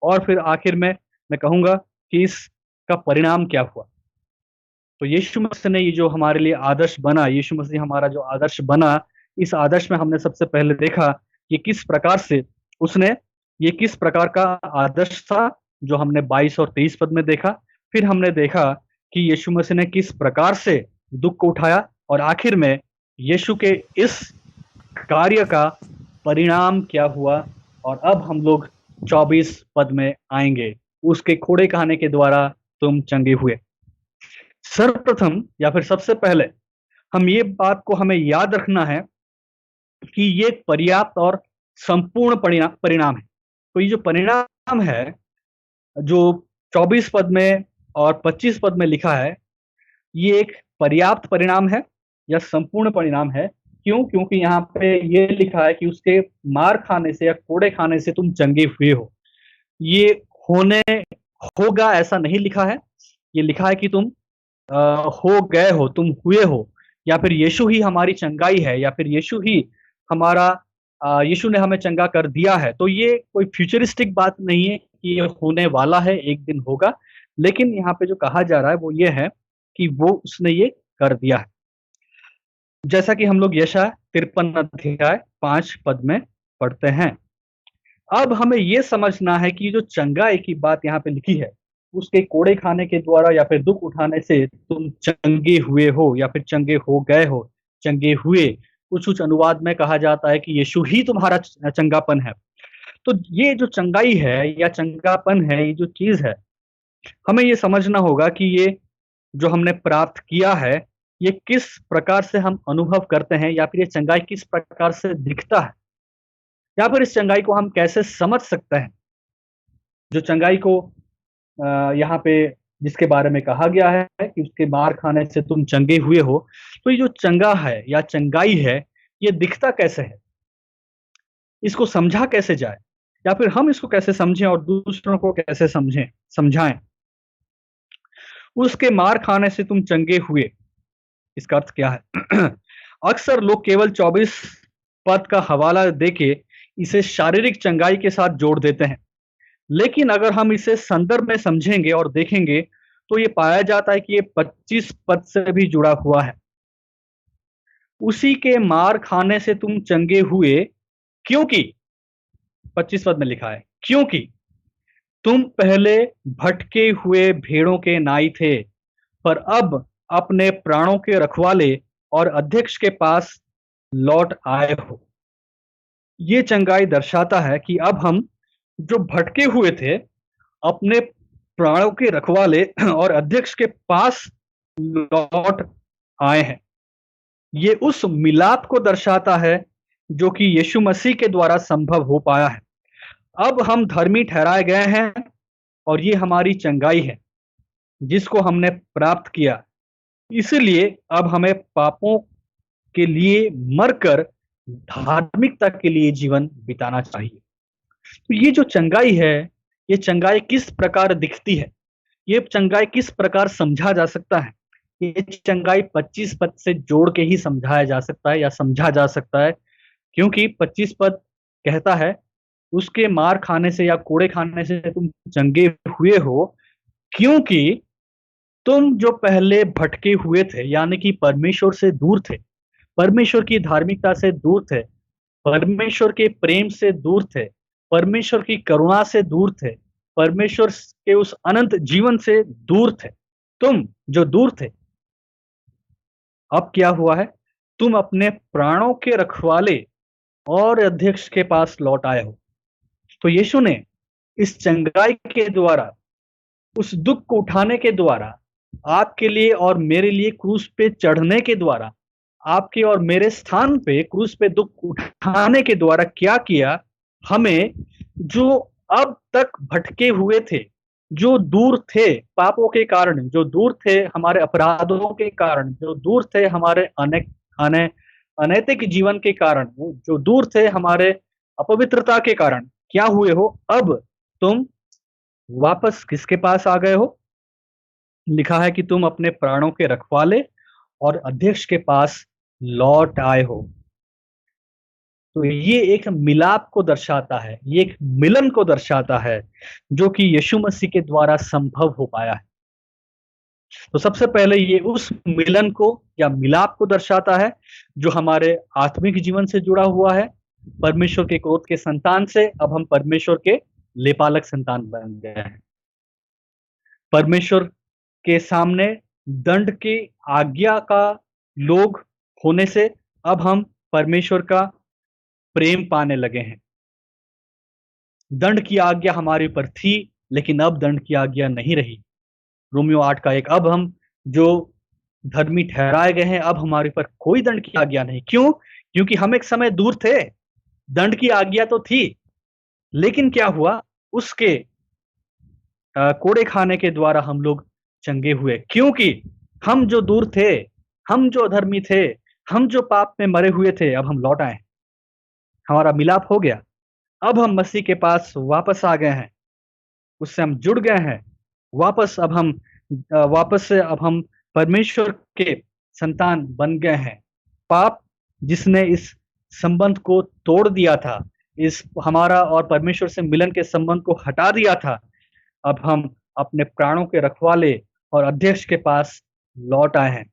S2: और फिर आखिर में मैं कहूँगा कि इसका परिणाम क्या हुआ? तो यीशु मसीह ने ये जो हमारे लिए आदर्श बना, यीशु मसीह हमारा जो आदर्श बना, इस आदर्श में हमने सबसे पहले देखा कि किस प्रकार से उसने ये किस प्रकार का आदर्श था, जो हमने 22 और 23 पद में देखा। फिर हमने देखा कि यीशु मसीह ने किस प्रकार से दुःख को उठाया, और आखिर में यीशु के इस कार्य का परिणाम क्या हुआ। और अब हम लोग 24 पद में आएँगे, उसके कोड़े खाने के द्वारा तुम चंगे हुए। सर्वप्रथम या फिर सबसे पहले हम ये बात को हमें याद रखना है कि ये पर्याप्त और संपूर्ण परिणाम है। तो ये जो परिणाम है, जो 24 पद में और 25 पद में लिखा है, ये एक पर्याप्त परिणाम है या संपूर्ण परिणाम है। क्यों? क्योंकि यहाँ पे ये लिखा है कि उसके मार खाने से या कोड़े खाने से तुम चंगे हुए हो। ये होने होगा ऐसा नहीं लिखा है, ये लिखा है कि तुम हो गए हो, तुम हुए हो, या फिर यीशु ही हमारी चंगाई है, या फिर यीशु ही हमारा यीशु ने हमें चंगा कर दिया है। तो ये कोई फ्यूचरिस्टिक बात नहीं है कि ये होने वाला है, एक दिन होगा, लेकिन यहाँ पे जो कहा जा रहा है वो ये है कि वो उसने ये कर दिया है। जैसा कि हम लोग यशायाह 53 अध्याय 5 पद में पढ़ते हैं। अब हमें ये समझना है कि जो चंगाई की बात यहाँ पे लिखी है, उसके कोड़े खाने के द्वारा या फिर दुःख उठाने से तुम चंगे हुए हो या फिर चंगे हो गए हो, चंगे हुए। कुछ-कुछ अनुवाद में कहा जाता है कि यीशु ही तुम्हारा चंगापन है। तो ये जो चंगाई है या चंगापन है, ये जो चीज़ है, हमें ये समझना होगा कि ये जो हमने प्राप्त किया है, ये किस प्रकार से हम अनुभव करते हैं, या फिर ये चंगाई किस प्रकार से दिखता है, या फिर इस चंगाई को हम कैसे समझ सकते हैं। जो चंगाई को यहाँ पे जिसके बारे में कहा गया है कि उसके मार खाने से तुम चंगे हुए हो, तो ये जो चंगा है या चंगाई है, ये दिखता कैसे है? इसको समझा कैसे जाए? या फिर हम इसको कैसे समझें और दूसरों को कैसे समझाएँ? उसके मार खाने से तुम चंगे हुए, इसका अर्थ क्या है? अक्सर लोग केवल 24 पद का हवाला देके इसे शारीरिक चंगाई के साथ जोड़ देते हैं। लेकिन अगर हम इसे संदर्भ में समझेंगे और देखेंगे, तो ये पाया जाता है कि ये 25 पद से भी जुड़ा हुआ है। उसी के मार खाने से तुम चंगे हुए, क्योंकि 25 पद में लिखा है, क्योंकि तुम पहले भटके हुए भेड़ों के नाई थे, पर अब अपने प्राणों के रखवाले और अध्यक्ष के पास लौट आए हो। ये चंगाई दर्शाता है कि अब हम जो भटके हुए थे, अपने प्राणों के रखवाले और अध्यक्ष के पास लौट आए हैं। ये उस मिलाप को दर्शाता है जो कि यीशु मसीह के द्वारा संभव हो पाया है। अब हम धर्मी ठहराए गए हैं, और ये हमारी चंगाई है जिसको हमने प्राप्त किया। इसलिए अब हमें पापों के लिए मरकर धार्मिकता के लिए जीवन बिताना चाहिए। तो ये जो चंगाई है, ये चंगाई किस प्रकार दिखती है, ये चंगाई किस प्रकार समझा जा सकता है? ये चंगाई 25 पद से जोड़ के ही समझाया जा सकता है या समझा जा सकता है, क्योंकि 25 पद कहता है, उसके मार खाने से या कोड़े खाने से तुम चंगे हुए हो, क्योंकि तुम जो पहले भटके हुए थे, यानी कि परमेश्वर से दूर थे, परमेश्वर की धार्मिकता से दूर थे, परमेश्वर के प्रेम से दूर थे, परमेश्वर की करुणा से दूर थे, परमेश्वर के उस अनंत जीवन से दूर थे। तुम जो दूर थे, अब क्या हुआ है? तुम अपने प्राणों के रखवाले और अध्यक्ष के पास लौट आए हो। तो यीशु ने इस चंगाई के द्वारा, उस दुख को उठाने के द्वारा, आपके लिए और मेरे लिए क्रूस पे चढ़ने के द्वारा, आपके और मेरे स्थान पे क्रूस पे दुख उठाने के द्वारा क्या किया? हमें, जो अब तक भटके हुए थे, जो दूर थे पापों के कारण, जो दूर थे हमारे अपराधों के कारण, जो दूर थे हमारे अनैतिक जीवन के कारण, जो दूर थे हमारे अपवित्रता के कारण, क्या हुए हो? अब तुम वापस किसके पास आ गए हो? लिखा है कि तुम अपने प्राणों के रखवाले और अध्यक्ष के पास लौट आए हो। तो ये एक मिलाप को दर्शाता है, ये एक मिलन को दर्शाता है, जो कि यीशु मसीह के द्वारा संभव हो पाया है। तो सबसे पहले ये उस मिलन को या मिलाप को दर्शाता है, जो हमारे आत्मिक जीवन से जुड़ा हुआ है। परमेश्वर के क्रोध के संतान से अब हम परमेश्वर के लेपालक संतान बन गए हैं। परमेश्वर के सामने दंड की आज्ञा का लोग होने से अब हम परमेश्वर का प्रेम पाने लगे हैं। दंड की आज्ञा हमारे ऊपर थी, लेकिन अब दंड की आज्ञा नहीं रही। रोमियो 8 का 1, अब हम जो धर्मी ठहराए गए हैं, अब हमारे ऊपर कोई दंड की आज्ञा नहीं। क्यों? क्योंकि हम एक समय दूर थे, दंड की आज्ञा तो थी, लेकिन क्या हुआ? उसके कोड़े खाने के द्वारा हम लोग चंगे हुए, क्योंकि हम जो दूर थे, हम जो अधर्मी थे, हम जो पाप में मरे हुए थे, अब हम लौट आए, हमारा मिलाप हो गया। अब हम मसीह के पास वापस आ गए हैं, उससे हम जुड़ गए हैं। वापस से अब हम परमेश्वर के संतान बन गए हैं। पाप जिसने इस संबंध को तोड़ दिया था, इस हमारा और परमेश्वर से मिलन के संबंध को हटा दिया था, अब हम अपने प्राणों के रखवाले और अध्यक्ष के पास लौट आए हैं।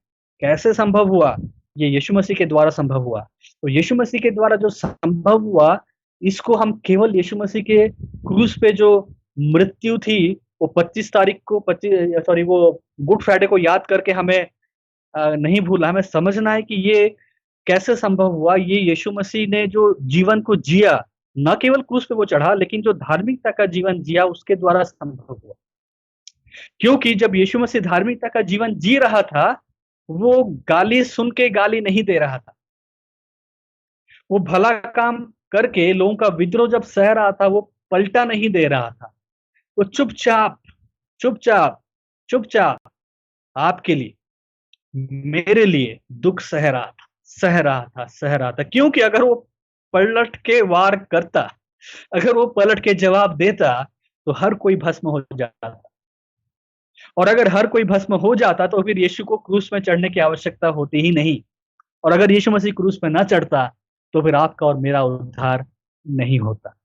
S2: कैसे संभव हुआ? ये यीशु मसीह के द्वारा संभव हुआ। तो यीशु मसीह के द्वारा जो संभव हुआ, इसको हम केवल यीशु मसीह के क्रूस पे जो मृत्यु थी, वो 25 तारीख को वो गुड फ्राइडे को याद करके हमें नहीं भूलना, हमें समझना है कि ये कैसे संभव हुआ। ये यीशु मसीह ने जो जीवन को जिया, न केवल क्रूस पे वो चढ़ा, लेकिन जो धार्मिकता का जीवन जिया, उसके द्वारा संभव हुआ। क्योंकि जब यीशु मसीह धार्मिकता का जीवन जी रहा था, वो गाली सुन के गाली नहीं दे रहा था। वो भला काम करके लोगों का विद्रोह जब सह रहा था, वो पलटा नहीं दे रहा था। वो चुपचाप चुपचाप चुपचाप आपके लिए, मेरे लिए दुख सह रहा था, सह रहा था, सह रहा था। क्योंकि अगर वो पलट के वार करता, अगर वो पलट के जवाब देता, तो हर कोई भस्म हो जाता। और अगर हर कोई भस्म हो जाता, तो फिर यीशु को क्रूस में चढ़ने की आवश्यकता होती ही नहीं। और अगर यीशु मसीह क्रूस में ना चढ़ता, तो फिर आपका और मेरा उद्धार नहीं होता।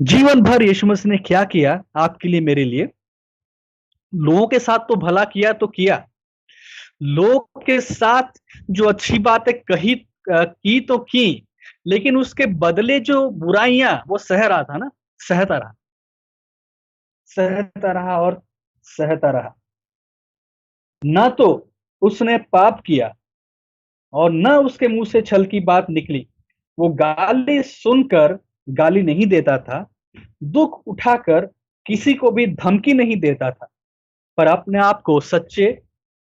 S2: जीवन भर यीशु मसीह ने क्या किया आपके लिए, मेरे लिए? लोगों के साथ तो भला किया तो किया, लोग के साथ जो अच्छी बातें की तो की, लेकिन उसके बदले जो बुराइयां वो सह रहा था ना, सहता रहा, सहता रहा और सहता रहा। ना तो उसने पाप किया और न उसके मुंह से छल की बात निकली। वो गाली सुनकर गाली नहीं देता था, दुख उठाकर किसी को भी धमकी नहीं देता था, पर अपने आप को सच्चे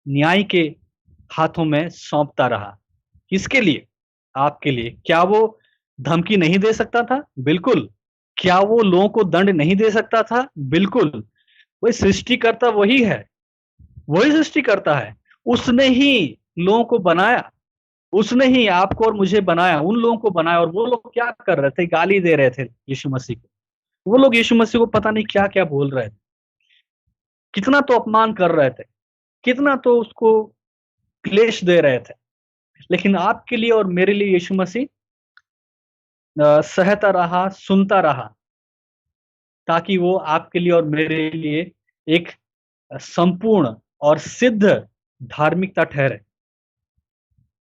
S2: न्याय के हाथों में सौंपता रहा। किसके लिए? आपके लिए। क्या वो धमकी नहीं दे सकता था? बिल्कुल। क्या वो लोगों को दंड नहीं दे सकता था? बिल्कुल। वही सृष्टिकर्ता वही है, वही सृष्टि करता है। उसने ही लोगों को बनाया, उसने ही आपको और मुझे बनाया, उन लोगों को बनाया। और वो लोग क्या कर रहे थे? गाली दे रहे थे यीशु मसीह को। वो लोग यीशु मसीह को पता नहीं क्या क्या बोल रहे थे, कितना तो अपमान कर रहे थे, कितना तो उसको क्लेश दे रहे थे, लेकिन आपके लिए और मेरे लिए यीशु मसीह सहता रहा, सुनता रहा, ताकि वो आपके लिए और मेरे लिए एक संपूर्ण और सिद्ध धार्मिकता ठहरे।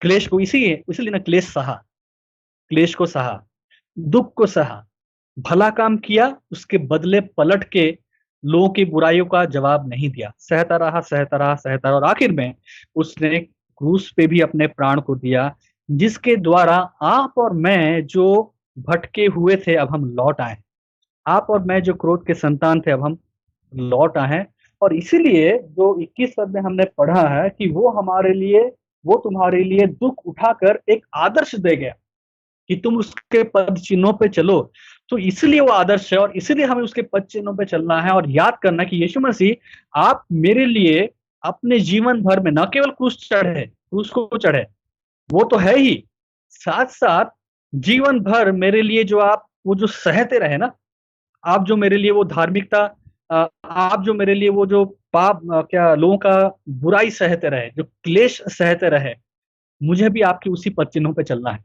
S2: क्लेश को इसीलिए ना क्लेश सहा, क्लेश को सहा, दुख को सहा, भला काम किया, उसके बदले पलट के लोगों की बुराइयों का जवाब नहीं दिया, सहता रहा, सहता रहा, सहता रहा, और आखिर में उसने क्रूस पे भी अपने प्राण को दिया, जिसके द्वारा आप और मैं जो भटके हुए थे अब हम लौट आए। आप और मैं जो क्रोध के संतान थे अब हम लौट आए हैं। और इसीलिए जो 21 पद में हमने पढ़ा है कि वो हमारे लिए, वो तुम्हारे लिए दुख उठाकर एक आदर्श दे गया कि तुम उसके पद चिन्हों पे चलो। तो इसलिए वो आदर्श है और इसीलिए हमें उसके पद चिन्हों पे चलना है और याद करना कि यीशु मसीह आप मेरे लिए अपने जीवन भर में न केवल क्रूस को चढ़े, वो तो है ही, साथ साथ जीवन भर मेरे लिए जो आप वो जो सहते रहे ना, आप जो मेरे लिए वो धार्मिकता, आप जो मेरे लिए वो जो पाप, क्या लोगों का बुराई सहते रहे, जो क्लेश सहते रहे, मुझे भी आपके उसी पद चिन्हों पे चलना है।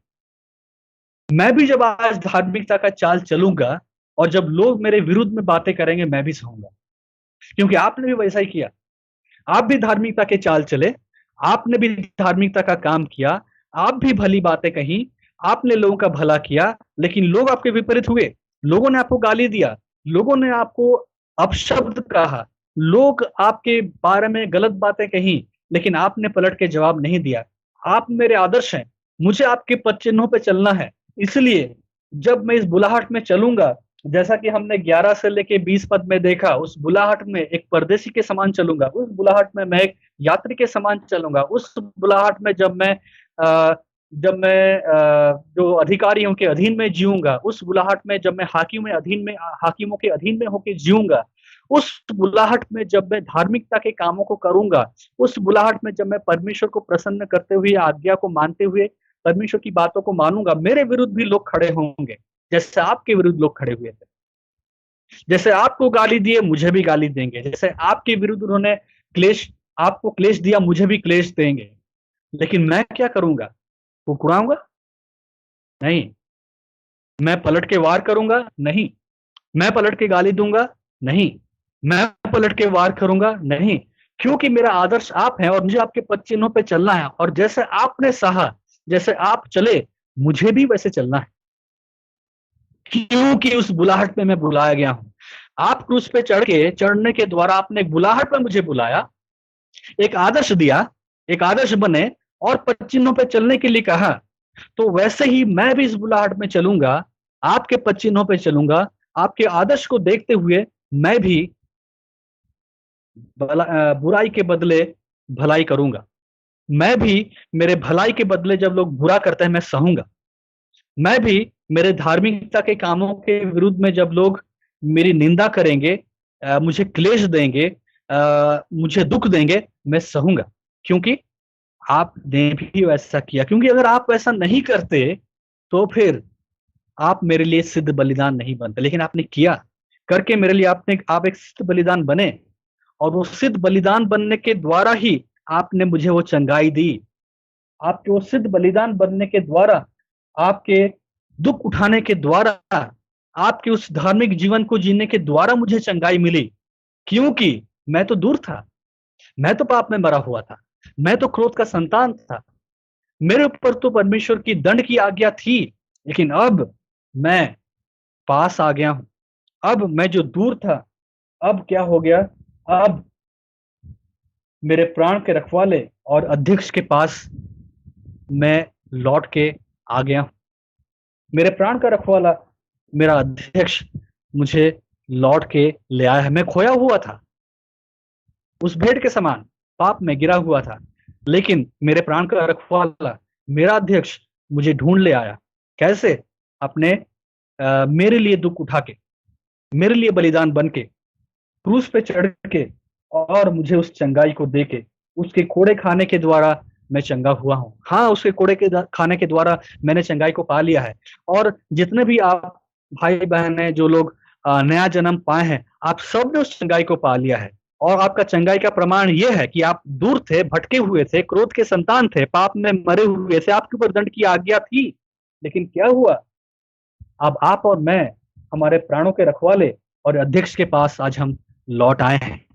S2: मैं भी जब आज धार्मिकता का चाल चलूंगा और जब लोग मेरे विरुद्ध में बातें करेंगे, मैं भी सहूंगा, क्योंकि आपने भी वैसा ही किया। आप भी धार्मिकता के चाल चले, आपने भी धार्मिकता का काम किया, आप भी भली बातें कही, आपने लोगों का भला किया, लेकिन लोग आपके विपरीत हुए, लोगों ने आपको गाली दिया, लोगों ने आपको अपशब्द कहा, लोग आपके बारे में गलत बातें कही, लेकिन आपने पलट के जवाब नहीं दिया। आप मेरे आदर्श हैं, मुझे आपके पद चिन्हों पे चलना है। इसलिए जब मैं इस बुलाहट में चलूंगा, जैसा कि हमने 11 से लेके 20 पद में देखा, उस बुलाहट में एक परदेशी के समान चलूंगा, उस बुलाहट में मैं एक यात्री के समान चलूंगा, उस बुलाहट में जब मैं जो अधिकारियों के अधीन में जीऊंगा, उस बुलाहट में जब मैं हाकिमों के अधीन में होकर जीऊंगा, उस बुलाहट में जब मैं धार्मिकता के कामों को करूंगा, उस बुलाहट में जब मैं परमेश्वर को प्रसन्न करते हुए, आज्ञा को मानते हुए परमेश्वर की बातों को मानूंगा, मेरे विरुद्ध भी लोग खड़े होंगे, जैसे आपके विरुद्ध लोग खड़े हुए थे। जैसे आपको गाली दिए, मुझे भी गाली देंगे, जैसे आपके विरुद्ध उन्होंने आपको क्लेश दिया, मुझे भी क्लेश देंगे। लेकिन मैं क्या करूंगा? कुकड़ाऊंगा? नहीं। मैं पलट के वार करूंगा? नहीं। मैं पलट के गाली दूंगा? नहीं। मैं पलट के वार करूंगा? नहीं। क्योंकि मेरा आदर्श आप है और मुझे आपके पद चिन्हों पे चलना है, और जैसे आपने सहा, जैसे आप चले, मुझे भी वैसे चलना है, क्योंकि उस बुलाहट में मैं बुलाया गया हूं। आप क्रूस पे चढ़ने के द्वारा आपने एक बुलाहट में मुझे बुलाया, एक आदर्श दिया, एक आदर्श बने और पद चिन्हों पे चलने के लिए कहा। तो वैसे ही मैं भी इस बुलाहट में चलूंगा, आपके पद चिन्हों पे चलूंगा, आपके आदर्श को देखते हुए मैं भी बुराई के बदले भलाई करूंगा। मैं भी मेरे भलाई के बदले जब लोग बुरा करते हैं, मैं सहूंगा। मैं भी मेरे धार्मिकता के कामों के विरुद्ध में जब लोग मेरी निंदा करेंगे, मुझे क्लेश देंगे, मुझे दुख देंगे, मैं सहूंगा, क्योंकि आपने भी वैसा किया। क्योंकि अगर आप वैसा नहीं करते तो फिर आप मेरे लिए सिद्ध बलिदान नहीं बनते, लेकिन आपने किया, करके मेरे लिए आप एक सिद्ध बलिदान बने, और वो सिद्ध बलिदान बनने के द्वारा ही आपने मुझे वो चंगाई दी। आपके वो सिद्ध बलिदान बनने के द्वारा, आपके दुख उठाने के द्वारा, आपके उस धार्मिक जीवन को जीने के द्वारा मुझे चंगाई मिली। क्योंकि मैं तो दूर था, मैं तो पाप में मरा हुआ था, मैं तो क्रोध का संतान था, मेरे ऊपर तो परमेश्वर की दंड की आज्ञा थी, लेकिन अब मैं पास आ गया हूं। अब मैं जो दूर था, अब क्या हो गया? अब मेरे प्राण के रखवाले और अध्यक्ष के पास मैं लौट के आ गया हूं। मेरे प्राण का रखवाला, मेरा अध्यक्ष मुझे लौट के ले आया है। मैं खोया हुआ था, उस भेड़ के समान पाप में गिरा हुआ था, लेकिन मेरे प्राण का रखवाला, मेरा अध्यक्ष मुझे ढूंढ ले आया। कैसे? अपने मेरे लिए दुख उठा के, मेरे लिए बलिदान बन के, क्रूस पे चढ़ के, और मुझे उस चंगाई को दे के, उसके कोड़े खाने के द्वारा मैं चंगा हुआ हूं। हाँ, उसके कोड़े के खाने के द्वारा मैंने चंगाई को पा लिया है। और जितने भी आप भाई बहन हैं जो लोग नया जन्म पाए हैं, आप सब ने उस चंगाई को पा लिया है। और आपका चंगाई का प्रमाण यह है कि आप दूर थे, भटके हुए थे, क्रोध के संतान थे, पाप में मरे हुए थे, आपके ऊपर दंड की आज्ञा थी। लेकिन क्या हुआ? अब आप और मैं हमारे प्राणों के रखवाले और अध्यक्ष के पास आज हम लौट आए हैं।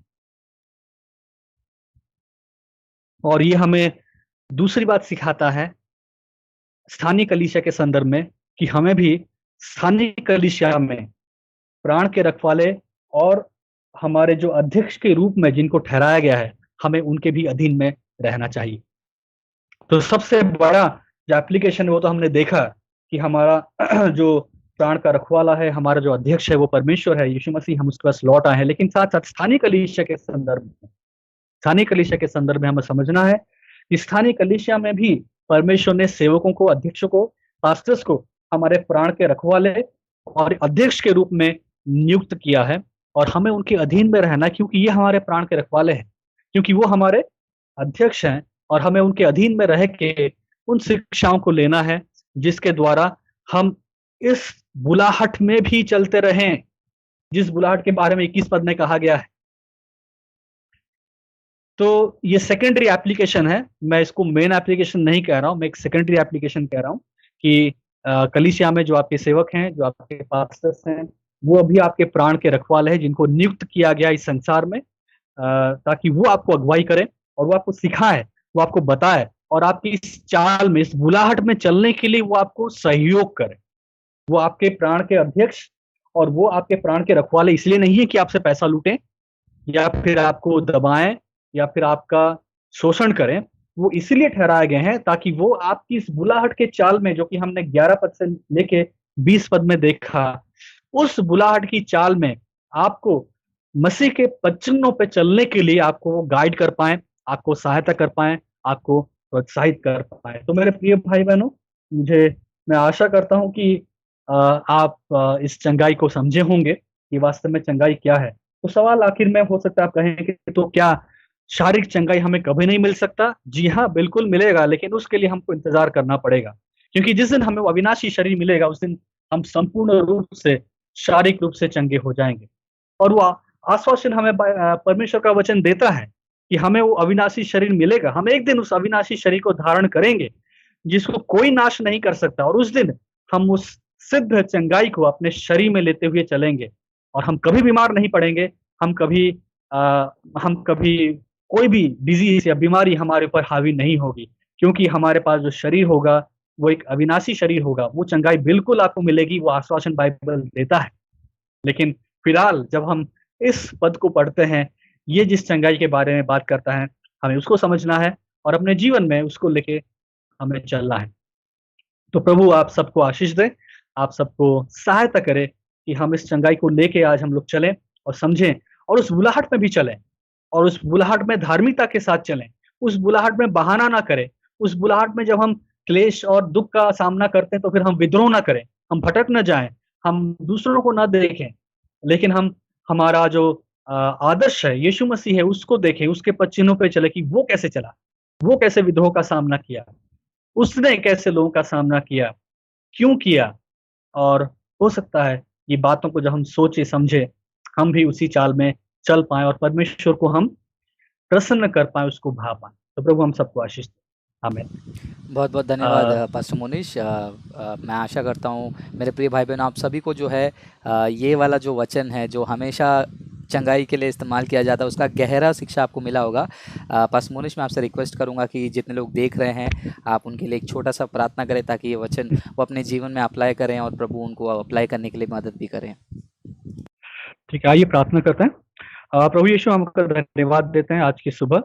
S2: और ये हमें दूसरी बात सिखाता है स्थानीय कलीसिया के संदर्भ में, कि हमें भी स्थानीय कलीसिया में प्राण के रखवाले और हमारे जो अध्यक्ष के रूप में जिनको ठहराया गया है, हमें उनके भी अधीन में रहना चाहिए। तो सबसे बड़ा जो एप्लीकेशन है वो तो हमने देखा कि हमारा जो प्राण का रखवाला है, हमारा जो अध्यक्ष है वो परमेश्वर है, यीशु मसीह, हम उसके पास लौट आए हैं। लेकिन साथ साथ स्थानीय कलीसिया के संदर्भ में हमें समझना है कि स्थानीय कलीसिया में भी परमेश्वर ने सेवकों को, अध्यक्षों को, पास्टर्स को हमारे प्राण के रखवाले और अध्यक्ष के रूप में नियुक्त किया है। और हमें उनके अधीन में रहना, क्योंकि ये हमारे प्राण के रखवाले हैं, क्योंकि वो हमारे अध्यक्ष हैं। और हमें उनके अधीन में रह के उन शिक्षाओं को लेना है जिसके द्वारा हम इस बुलाहट में भी चलते रहें, जिस बुलाहट के बारे में 21 पद में कहा गया है। तो ये सेकेंडरी एप्लीकेशन है, मैं इसको मेन एप्लीकेशन नहीं कह रहा हूं, मैं एक सेकेंडरी एप्लीकेशन कह रहा हूं कि कलीसिया में जो आपके सेवक हैं, जो आपके पास्टर्स हैं, वो अभी आपके प्राण के रखवाले हैं, जिनको नियुक्त किया गया इस संसार में, ताकि वो आपको अगुवाई करें और वो आपको सिखाए, वो आपको बताए और आपकी इस चाल में, इस बुलाहट में चलने के लिए वो आपको सहयोग करे। वो आपके प्राण के अध्यक्ष और वो आपके प्राण के रखवाले इसलिए नहीं है कि आपसे पैसा लूटें या फिर आपको दबाएं या फिर आपका शोषण करें। वो इसलिए ठहराए गए हैं ताकि वो आपकी इस बुलाहट के चाल में, जो कि हमने 11 पद से लेके 20 पद में देखा, उस बुलाहट की चाल में आपको मसीह के वचनों पे चलने के लिए आपको वो गाइड कर पाए, आपको सहायता कर पाए, आपको प्रोत्साहित कर पाए। तो मेरे प्रिय भाई बहनों, मैं आशा करता हूं कि आप इस चंगाई को समझे होंगे कि वास्तव में चंगाई क्या है। तो सवाल आखिर में हो सकता है आप कहें कि तो क्या शारीरिक चंगाई हमें कभी नहीं मिल सकता? जी हाँ, बिल्कुल मिलेगा, लेकिन उसके लिए हमको इंतजार करना पड़ेगा, क्योंकि जिस दिन हमें वो अविनाशी शरीर मिलेगा उस दिन हम संपूर्ण रूप से शारीरिक रूप से चंगे हो जाएंगे। और वो आश्वासन हमें परमेश्वर का वचन देता है कि हमें वो अविनाशी शरीर मिलेगा। हम एक दिन उस अविनाशी शरीर को धारण करेंगे जिसको कोई नाश नहीं कर सकता, और उस दिन हम उस सिद्ध चंगाई को अपने शरीर में लेते हुए चलेंगे और हम कभी बीमार नहीं पड़ेंगे। हम कभी कोई भी डिजीज या बीमारी हमारे ऊपर हावी नहीं होगी, क्योंकि हमारे पास जो शरीर होगा वो एक अविनाशी शरीर होगा। वो चंगाई बिल्कुल आपको मिलेगी, वो आश्वासन बाइबल देता है। लेकिन फिलहाल जब हम इस पद को पढ़ते हैं, ये जिस चंगाई के बारे में बात करता है, हमें उसको समझना है और अपने जीवन में उसको लेके हमें चलना है। तो प्रभु आप सबको आशीष दे, आप सबको सहायता करे कि हम इस चंगाई को लेके आज हम लोग चलें और समझें और उस बुलाहट में भी चलें, और उस बुलाहट में धार्मिकता के साथ चलें, उस बुलाहट में बहाना ना करें, उस बुलाहट में जब हम क्लेश और दुख का सामना करते हैं तो फिर हम विद्रोह ना करें, हम भटक ना जाएं, हम दूसरों को ना देखें, लेकिन हम हमारा जो आदर्श है, यीशु मसीह है, उसको देखें, उसके पद चिन्हों पे चले कि वो कैसे चला, वो कैसे विद्रोह का सामना किया, उसने कैसे लोगों का सामना किया, क्यों किया। और हो सकता है ये बातों को जब हम सोचे समझे, हम भी उसी चाल में चल पाए और परमेश्वर को हम प्रसन्न कर पाए, उसको भा पाए। तो प्रभु हम सबको आशीष दे। आमीन।
S1: बहुत बहुत धन्यवाद
S2: अ,
S1: पास्टर मोनिश। मैं आशा करता हूँ मेरे प्रिय भाई बहन आप सभी को जो है ये वाला जो वचन है जो हमेशा चंगाई के लिए इस्तेमाल किया जाता है उसका गहरा शिक्षा आपको मिला होगा। पास्टर मोनिश, मैं आपसे रिक्वेस्ट करूँगा कि जितने लोग देख रहे हैं आप उनके लिए एक छोटा सा प्रार्थना करें ताकि ये वचन वो अपने जीवन में अप्लाई करें और प्रभु उनको अप्लाई करने के लिए मदद भी करें।
S2: ठीक है, आइए प्रार्थना करते हैं। प्रभु यीशु, हम आपका धन्यवाद देते हैं आज की सुबह,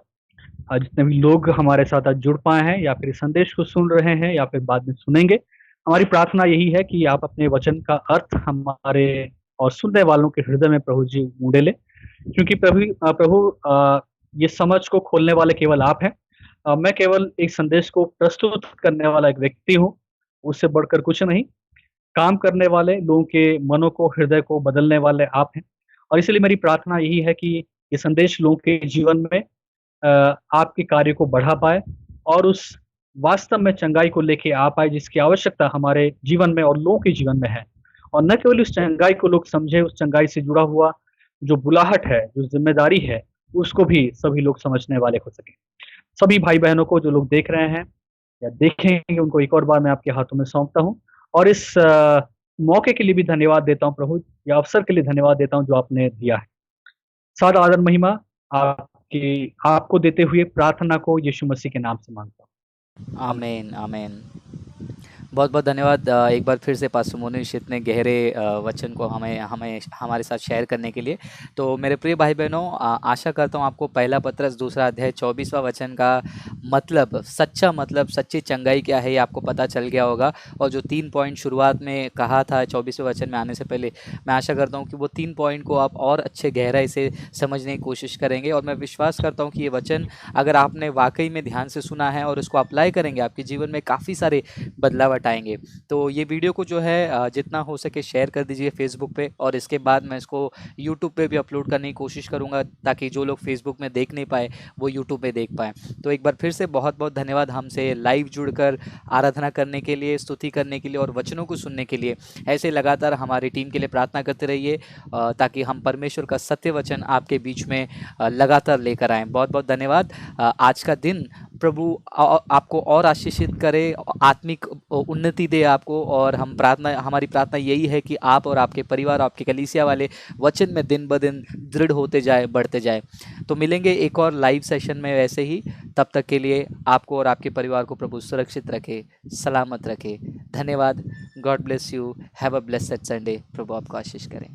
S2: आज जितने भी लोग हमारे साथ आज जुड़ पाए हैं या फिर इस संदेश को सुन रहे हैं या फिर बाद में सुनेंगे, हमारी प्रार्थना यही है कि आप अपने वचन का अर्थ हमारे और सुनने वालों के हृदय में प्रभु जी ऊंडे ले, क्योंकि प्रभु ये समझ को खोलने वाले केवल आप हैं। मैं केवल एक संदेश को प्रस्तुत करने वाला एक व्यक्ति हूँ, उससे बढ़कर कुछ नहीं। काम करने वाले लोगों के मनों को, हृदय को बदलने वाले आप हैं, और इसलिए मेरी प्रार्थना यही है कि ये संदेश लोगों के जीवन में आपके कार्य को बढ़ा पाए और उस वास्तव में चंगाई को लेके आ पाए जिसकी आवश्यकता हमारे जीवन में और लोगों के जीवन में है। और न केवल उस चंगाई को लोग समझे, उस चंगाई से जुड़ा हुआ जो बुलाहट है, जो ज़िम्मेदारी है, उसको भी सभी लोग समझने वाले हो सकें। सभी भाई-बहनों को जो लोग देख रहे हैं या देखेंगे, उनको एक और बार मैं आपके हाथों में सौंपता हूँ और इस मौके के लिए भी धन्यवाद देता हूँ प्रभु, या अवसर के लिए धन्यवाद देता हूँ जो आपने दिया है। सारा आदर महिमा आपको देते हुए प्रार्थना को यीशु मसीह के नाम से मांगता हूँ। आमीन।
S1: आमीन, आमीन। बहुत बहुत धन्यवाद एक बार फिर से पास्टर मोनिश इतने गहरे वचन को हमें हमें हमारे साथ शेयर करने के लिए। तो मेरे प्रिय भाई बहनों, आशा करता हूँ आपको पहला पत्रस दूसरा अध्याय 24वां वचन का मतलब, सच्चा मतलब, सच्ची चंगाई क्या है, ये आपको पता चल गया होगा। और जो 3 पॉइंट शुरुआत में कहा था 24वें वचन में आने से पहले, मैं आशा करता हूँ कि वो 3 पॉइंट को आप और अच्छे गहराई से समझने की कोशिश करेंगे। और मैं विश्वास करता हूँ कि ये वचन अगर आपने वाकई में ध्यान से सुना है और उसको अप्लाई करेंगे, आपके जीवन में काफ़ी सारे बदलाव आएंगे। तो ये वीडियो को जो है जितना हो सके शेयर कर दीजिए फेसबुक पे, और इसके बाद मैं इसको यूट्यूब पे भी अपलोड करने की कोशिश करूँगा, ताकि जो लोग फेसबुक में देख नहीं पाए वो यूट्यूब पे देख पाएँ। तो एक बार फिर से बहुत बहुत धन्यवाद हमसे लाइव जुड़कर आराधना करने के लिए, स्तुति करने के लिए और वचनों को सुनने के लिए। ऐसे लगातार हमारी टीम के लिए प्रार्थना करते रहिए, ताकि हम परमेश्वर का सत्य वचन आपके बीच में लगातार लेकर आएँ। बहुत बहुत धन्यवाद। आज का दिन प्रभु आपको और आशीषित करे, आत्मिक उन्नति दे आपको। और हमारी प्रार्थना यही है कि आप और आपके परिवार, आपके कलीसिया वाले वचन में दिन ब दिन दृढ़ होते जाए, बढ़ते जाए। तो मिलेंगे एक और लाइव सेशन में वैसे ही। तब तक के लिए आपको और आपके परिवार को प्रभु सुरक्षित रखे, सलामत रखे। धन्यवाद। God bless you. Have a blessed Sunday. प्रभु आपको आशीष करें।